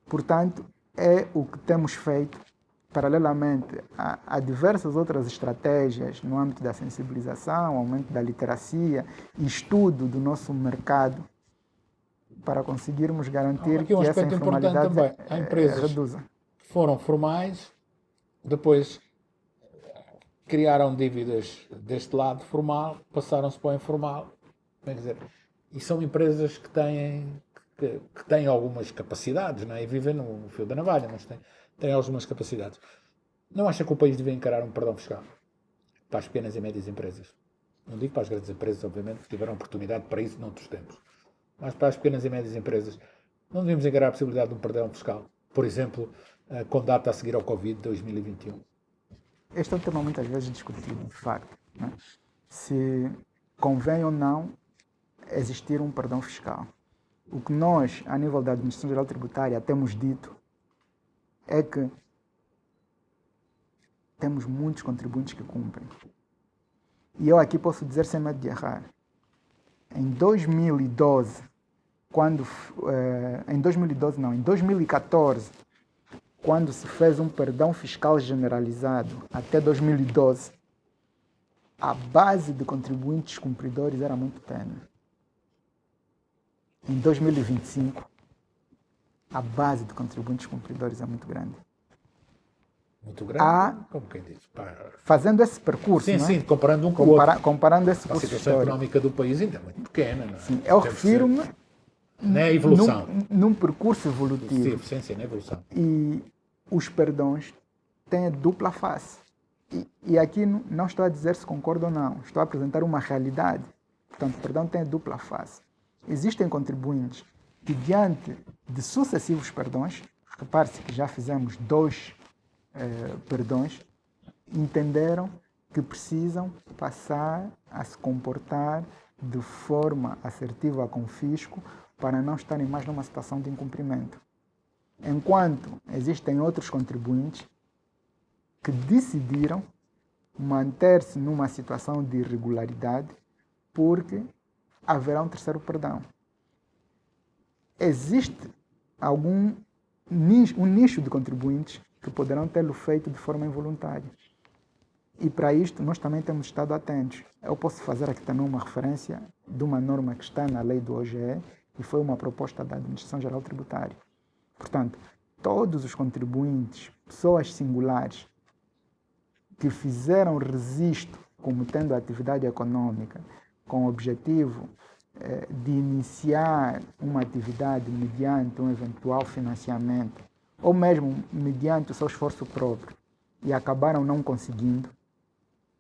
B: Portanto, é o que temos feito, paralelamente a diversas outras estratégias no âmbito da sensibilização, aumento da literacia e estudo do nosso mercado, para conseguirmos garantir que essa informalidade
A: há empresas
B: reduza.
A: Que foram formais, depois criaram dívidas deste lado formal, passaram-se para o informal. Quer dizer, e são empresas que têm algumas capacidades, não é? E vivem no fio da navalha, mas têm algumas capacidades. Não acha que o país devia encarar um perdão fiscal para as pequenas e médias empresas? Não digo para as grandes empresas, obviamente, que tiveram oportunidade para isso noutros tempos. Mas para as pequenas e médias empresas, não devemos encarar a possibilidade de um perdão fiscal? Por exemplo, com data a seguir ao Covid 2021.
B: Este é um tema muitas vezes discutido, de facto, né? Se convém ou não existir um perdão fiscal. O que nós, a nível da Administração Geral Tributária, temos dito é que temos muitos contribuintes que cumprem. E eu aqui posso dizer sem medo de errar. Em 2012, em 2014, quando se fez um perdão fiscal generalizado até 2012, a base de contribuintes cumpridores era muito tênue. Em 2025, a base de contribuintes cumpridores é muito grande.
A: Muito grande? Como quem diz?
B: Fazendo esse percurso,
A: sim,
B: não é?
A: sim, comparando um com o outro.
B: Comparando esse
A: A
B: percurso
A: situação
B: histórico.
A: económica do país ainda é muito pequena, não é?
B: Sim, eu refiro-me
A: na evolução.
B: Num percurso evolutivo.
A: Sim, sim, na evolução.
B: E os perdões têm dupla face. E aqui não estou a dizer se concordo ou não. Estou a apresentar uma realidade. Portanto, o perdão tem dupla face. Existem contribuintes que, diante de sucessivos perdões, repare-se que já fizemos 2 perdões, entenderam que precisam passar a se comportar de forma assertiva com o fisco para não estarem mais numa situação de incumprimento. Enquanto existem outros contribuintes que decidiram manter-se numa situação de irregularidade porque haverá um terceiro perdão. Existe um nicho de contribuintes que poderão tê-lo feito de forma involuntária. E para isto nós também temos estado atentos. Eu posso fazer aqui também uma referência de uma norma que está na lei do OGE e foi uma proposta da Administração Geral Tributária. Portanto, todos os contribuintes, pessoas singulares, que fizeram registro como tendo atividade econômica com o objetivo de iniciar uma atividade mediante um eventual financiamento ou mesmo mediante o seu esforço próprio e acabaram não conseguindo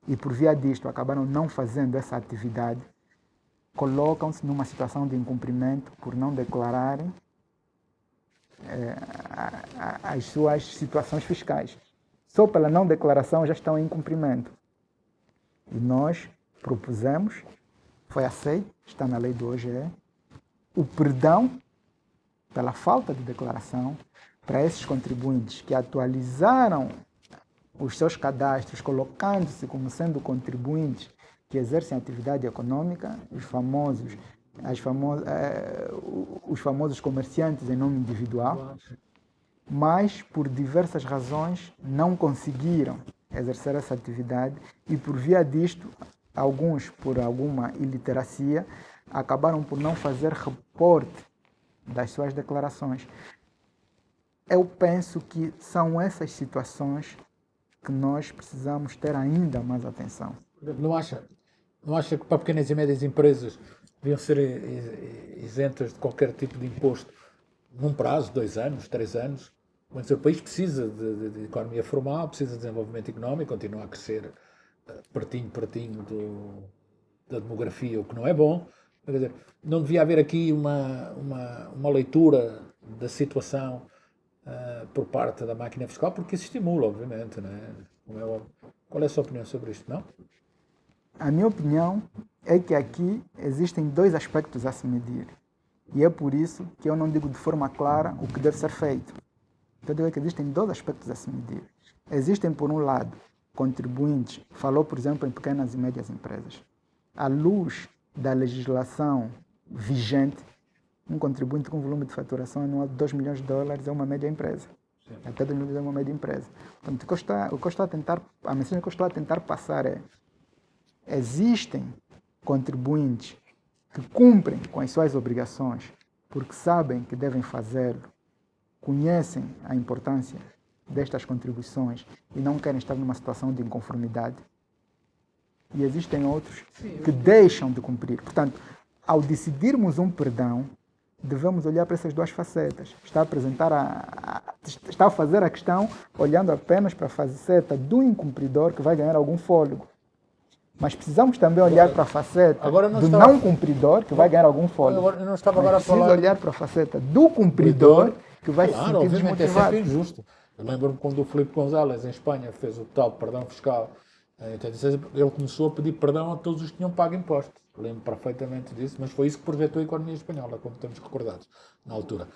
B: e por via disto acabaram não fazendo essa atividade, colocam-se numa situação de incumprimento por não declararem as suas situações fiscais. Só pela não declaração já estão em incumprimento. E nós propusemos, foi aceito, está na lei do OGE, o perdão pela falta de declaração para esses contribuintes que atualizaram os seus cadastros, colocando-se como sendo contribuintes que exercem atividade econômica, os famosos comerciantes em nome individual, mas por diversas razões não conseguiram exercer essa atividade e por via disto, alguns por alguma iliteracia, acabaram por não fazer reporte das suas declarações. Eu penso que são essas situações que nós precisamos ter ainda mais atenção.
A: Não acha que para pequenas e médias empresas deviam ser isentas de qualquer tipo de imposto num prazo, 2 anos, 3 anos? Mas o país precisa de economia formal, precisa de desenvolvimento económico, continua a crescer pertinho da demografia, o que não é bom. Quer dizer, não devia haver aqui uma leitura da situação por parte da máquina fiscal, porque isso estimula, obviamente, não é? Qual é a sua opinião sobre isto, não?
B: A minha opinião é que aqui existem 2 aspectos a se medir. E é por isso que eu não digo de forma clara o que deve ser feito. Então, eu digo que existem 2 aspectos a se medir. Existem, por um lado, contribuintes, falou, por exemplo, em pequenas e médias empresas. À luz da legislação vigente, um contribuinte com volume de faturação anual de $2 milhões é uma média empresa. Sim. Até 2 milhões é uma média empresa. Portanto, a mensagem que eu estou a tentar passar é: existem contribuintes que cumprem com as suas obrigações porque sabem que devem fazê-lo, conhecem a importância destas contribuições e não querem estar numa situação de inconformidade. E existem outros que deixam de cumprir. Portanto, ao decidirmos um perdão, devemos olhar para essas duas facetas. Está a fazer a questão olhando apenas para a faceta do incumpridor que vai ganhar algum fôlego. Mas precisamos também olhar para a faceta do não cumpridor que vai ganhar algum fôlego.
A: Eu não estava agora a falar...
B: olhar para a faceta do cumpridor que vai se sentir
A: obviamente
B: desmotivado.
A: É sempre injusto. Eu lembro-me quando o Filipe González, em Espanha, fez o tal perdão fiscal em 86, ele começou a pedir perdão a todos os que tinham pago impostos. Lembro perfeitamente disso, mas foi isso que projetou a economia espanhola, como estamos recordados, na altura.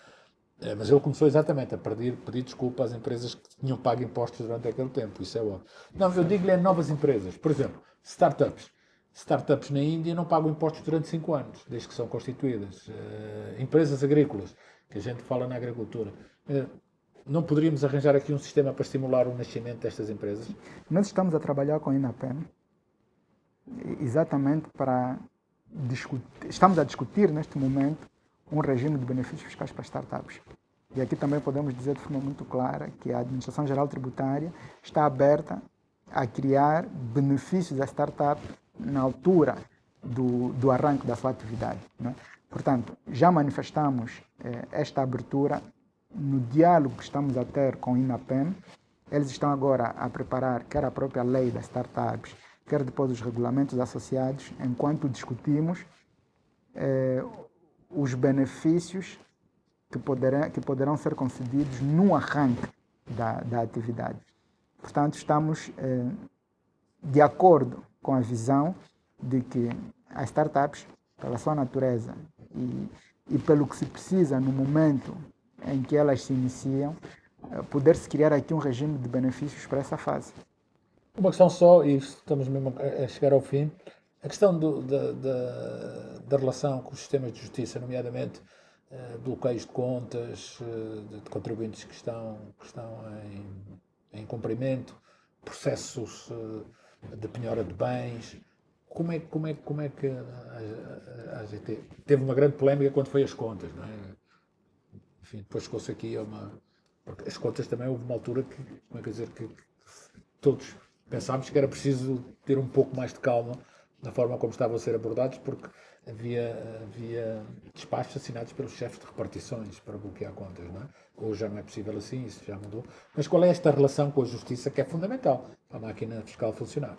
A: Mas ele começou exatamente a pedir desculpa às empresas que tinham pago impostos durante aquele tempo, isso é óbvio. Não, eu digo-lhe a novas empresas, por exemplo, startups. Startups na Índia não pagam impostos durante 5 anos, desde que são constituídas. Empresas agrícolas, que a gente fala na agricultura. Não poderíamos arranjar aqui um sistema para estimular o nascimento destas empresas?
B: Nós estamos a trabalhar com a INAPEM, exatamente para discutir, estamos a discutir neste momento um regime de benefícios fiscais para startups. E aqui também podemos dizer de forma muito clara que a Administração Geral Tributária está aberta a criar benefícios à startup na altura do arranque da sua atividade, né? Portanto, já manifestamos esta abertura no diálogo que estamos a ter com o INAPEM. Eles estão agora a preparar quer a própria lei das startups, quer depois os regulamentos associados, enquanto discutimos os benefícios que poderão ser concedidos no arranque da atividade. Portanto, estamos de acordo com a visão de que as startups, pela sua natureza e pelo que se precisa no momento em que elas se iniciam, poder-se criar aqui um regime de benefícios para essa fase.
A: Uma questão só, e estamos mesmo a chegar ao fim, a questão da relação com os sistemas de justiça, nomeadamente bloqueios de contas, de contribuintes que estão em cumprimento, processos de penhora de bens. Como é que a AGT teve uma grande polémica quando foi as contas, não é? Enfim, depois chegou-se aqui a uma... Porque as contas também houve uma altura que todos pensámos que era preciso ter um pouco mais de calma na forma como estavam a ser abordados, porque havia despachos assinados pelos chefes de repartições para bloquear contas, não é? Hoje já não é possível assim, isso já mudou. Mas qual é esta relação com a justiça que é fundamental para a máquina fiscal funcionar?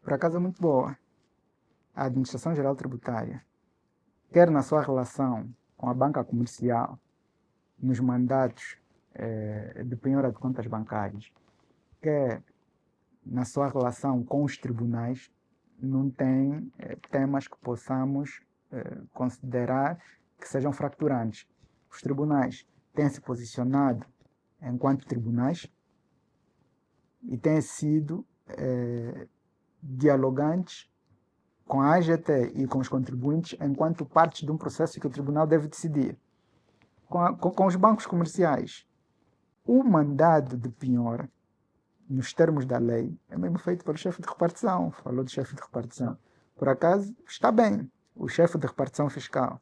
B: Por acaso é muito boa. A Administração Geral Tributária, quer na sua relação com a banca comercial, nos mandatos de penhora de contas bancárias, quer na sua relação com os tribunais, não tem temas que possamos considerar que sejam fracturantes. Os tribunais têm se posicionado enquanto tribunais e têm sido dialogantes com a AGT e com os contribuintes enquanto partes de um processo que o tribunal deve decidir. Com os bancos comerciais, o mandado de penhora, nos termos da lei, é mesmo feito pelo chefe de repartição. Falou do chefe de repartição. Por acaso, está bem. O chefe de repartição fiscal,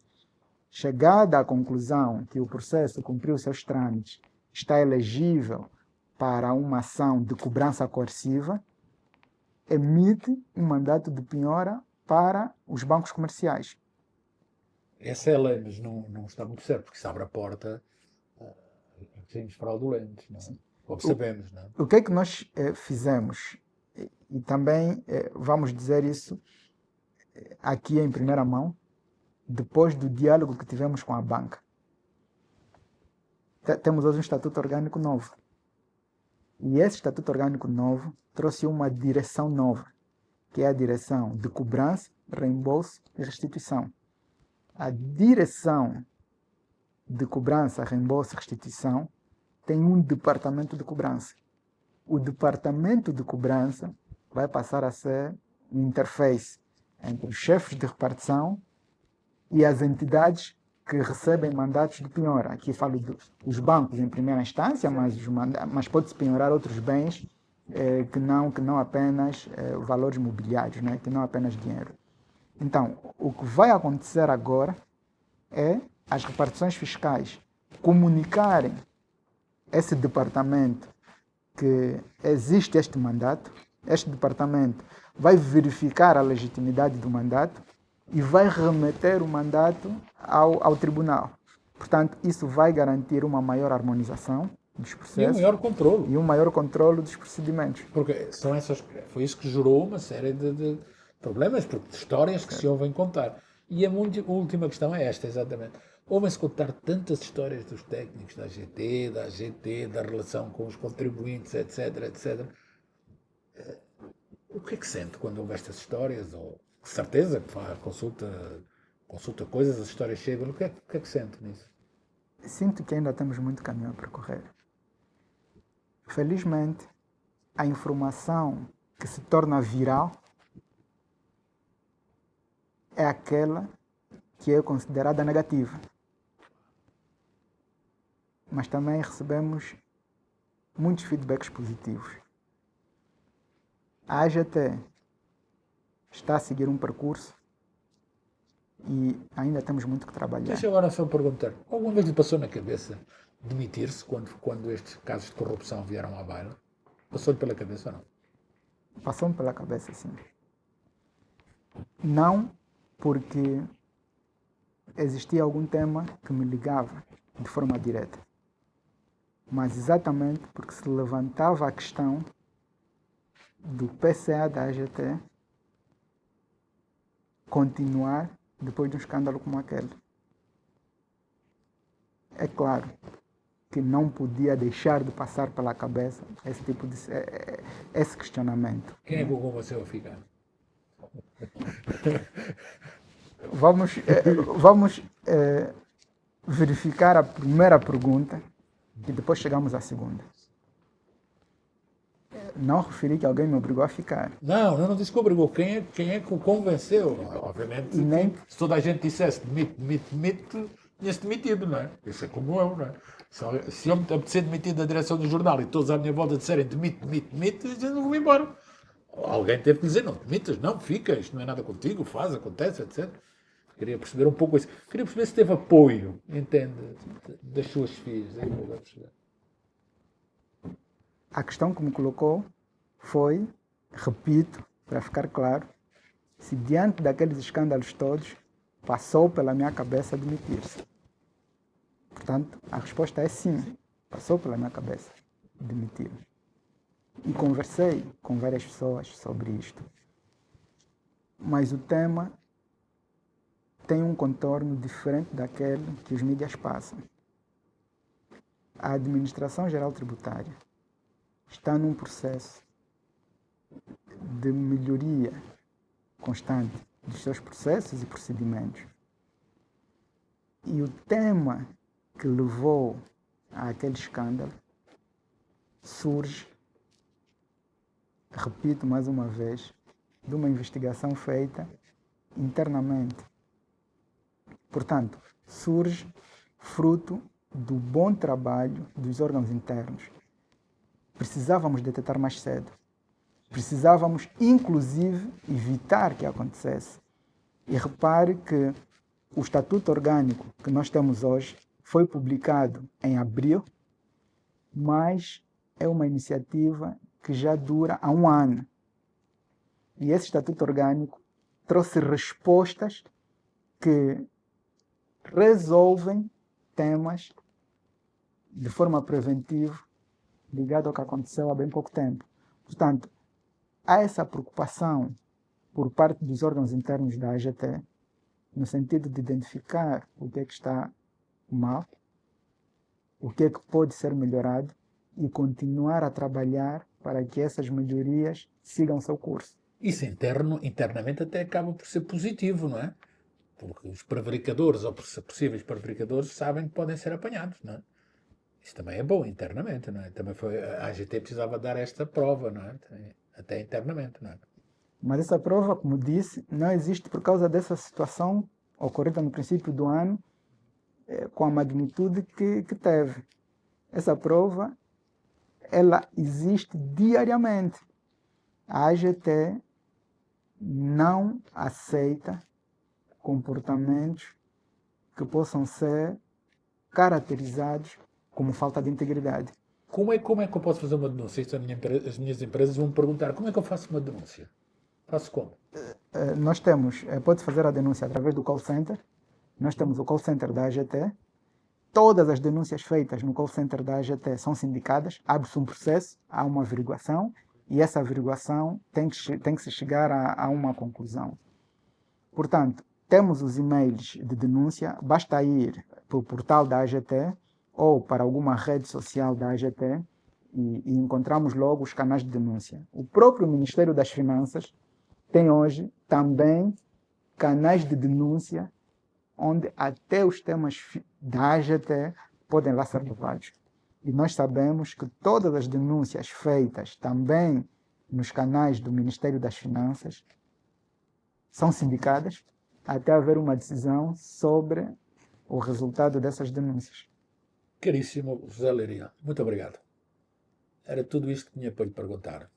B: chegada à conclusão que o processo cumpriu seus trâmites, está elegível para uma ação de cobrança coerciva, emite um mandato de penhora para os bancos comerciais.
A: Essa é a lei, mas não está muito certo, porque isso abre a porta a crimes fraudulentos, não é? Como sabemos, não é?
B: O que é que nós fizemos? E também vamos dizer isso aqui em primeira mão, depois do diálogo que tivemos com a banca. Temos hoje um estatuto orgânico novo. E esse estatuto orgânico novo trouxe uma direção nova, que é a direção de cobrança, reembolso e restituição. A direção de cobrança, reembolso e restituição tem um departamento de cobrança. O departamento de cobrança vai passar a ser um interface entre os chefes de repartição e as entidades que recebem mandatos de penhora. Aqui falo dos bancos em primeira instância, mas pode-se penhorar outros bens que não apenas valores mobiliários, né? Que não apenas dinheiro. Então, o que vai acontecer agora é as repartições fiscais comunicarem esse departamento que existe este mandato. Este departamento vai verificar a legitimidade do mandato e vai remeter o mandato ao tribunal. Portanto, isso vai garantir uma maior harmonização dos
A: E um
B: processos
A: maior controle.
B: e um maior controle dos procedimentos.
A: Porque foi isso que gerou uma série de problemas, porque de histórias que se ouvem contar. E a última questão é esta, exatamente. Ouvem-se contar tantas histórias dos técnicos da AGT, da AGT, da relação com os contribuintes, etc, etc. O que é que sente quando ouve estas histórias? Ou, de certeza que consulta coisas, as histórias chegam. O que é que sente nisso?
B: Sinto que ainda temos muito caminho a percorrer. Felizmente, a informação que se torna viral é aquela que é considerada negativa. Mas também recebemos muitos feedbacks positivos. A AGT está a seguir um percurso e ainda temos muito que trabalhar.
A: Deixa agora só perguntar, alguma vez lhe passou na cabeça demitir-se quando estes casos de corrupção vieram à baila? Passou-lhe pela cabeça ou não?
B: Passou-me pela cabeça, sim. Não porque existia algum tema que me ligava de forma direta, mas exatamente porque se levantava a questão do PCA da AGT continuar depois de um escândalo como aquele. É claro que não podia deixar de passar pela cabeça esse questionamento.
A: Quem é que convenceu a ficar?
B: Vamos verificar a primeira pergunta e depois chegamos à segunda. Não referi que alguém me obrigou a ficar.
A: Não disse que obrigou. Quem é que o convenceu? Obviamente,
B: E nem-
A: se toda a gente dissesse demite, tinha-se demitido, não é? Isso é como eu, não é? Se eu me apetecer demitir da direção do jornal e todos à minha volta disserem demite, eu não vou embora. Alguém teve que dizer, não demitas, não, fica, isto não é nada contigo, faz, acontece, etc. Queria perceber um pouco isso. Queria perceber se teve apoio, entende, das suas filhas. É isso que eu quero perceber.
B: A questão que me colocou foi, repito, para ficar claro, se diante daqueles escândalos todos passou pela minha cabeça demitir-se. Portanto, a resposta é sim, passou pela minha cabeça demitir. E conversei com várias pessoas sobre isto. Mas o tema tem um contorno diferente daquele que os mídias passam. A Administração Geral Tributária está num processo de melhoria constante dos seus processos e procedimentos. E o tema que levou àquele escândalo surge, repito mais uma vez, de uma investigação feita internamente. Portanto, surge fruto do bom trabalho dos órgãos internos. Precisávamos detectar mais cedo. Precisávamos, inclusive, evitar que acontecesse. E repare que o Estatuto Orgânico que nós temos hoje foi publicado em abril, mas é uma iniciativa que já dura há um ano. E esse Estatuto Orgânico trouxe respostas que resolvem temas de forma preventiva ligado ao que aconteceu há bem pouco tempo. Portanto, há essa preocupação por parte dos órgãos internos da AGT no sentido de identificar o que é que está mal, o que é que pode ser melhorado e continuar a trabalhar para que essas melhorias sigam seu curso.
A: Isso internamente até acaba por ser positivo, não é? Porque os prevaricadores ou possíveis prevaricadores sabem que podem ser apanhados, não é? Isso também é bom internamente, não é? Também a AGT precisava dar esta prova, não é? Até internamente, não é?
B: Mas essa prova, como disse, não existe por causa dessa situação ocorrida no princípio do ano, com a magnitude que teve. Essa prova, ela existe diariamente. A AGT não aceita comportamentos que possam ser caracterizados como falta de integridade.
A: Como é que eu posso fazer uma denúncia? Isto as minhas empresas vão me perguntar, como é que eu faço uma denúncia? Faço como?
B: Nós temos, pode fazer a denúncia através do call center. Nós temos o call center da AGT todas as denúncias feitas no call center da AGT são sindicadas, abre-se um processo, há uma averiguação, e essa averiguação tem que se chegar a uma conclusão. Portanto, temos os e-mails de denúncia, basta ir para o portal da AGT ou para alguma rede social da AGT e encontramos logo os canais de denúncia. O próprio Ministério das Finanças tem hoje também canais de denúncia onde até os temas da AGT podem lá ser levados. E nós sabemos que todas as denúncias feitas também nos canais do Ministério das Finanças são sindicadas até haver uma decisão sobre o resultado dessas denúncias.
A: Caríssimo José Leiria, muito obrigado. Era tudo isto que tinha para lhe perguntar.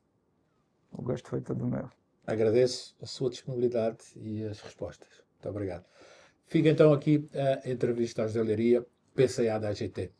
B: O gosto foi todo meu.
A: Agradeço a sua disponibilidade e as respostas. Muito obrigado. Fica então aqui a entrevista a José Leiria, PCA da AGT.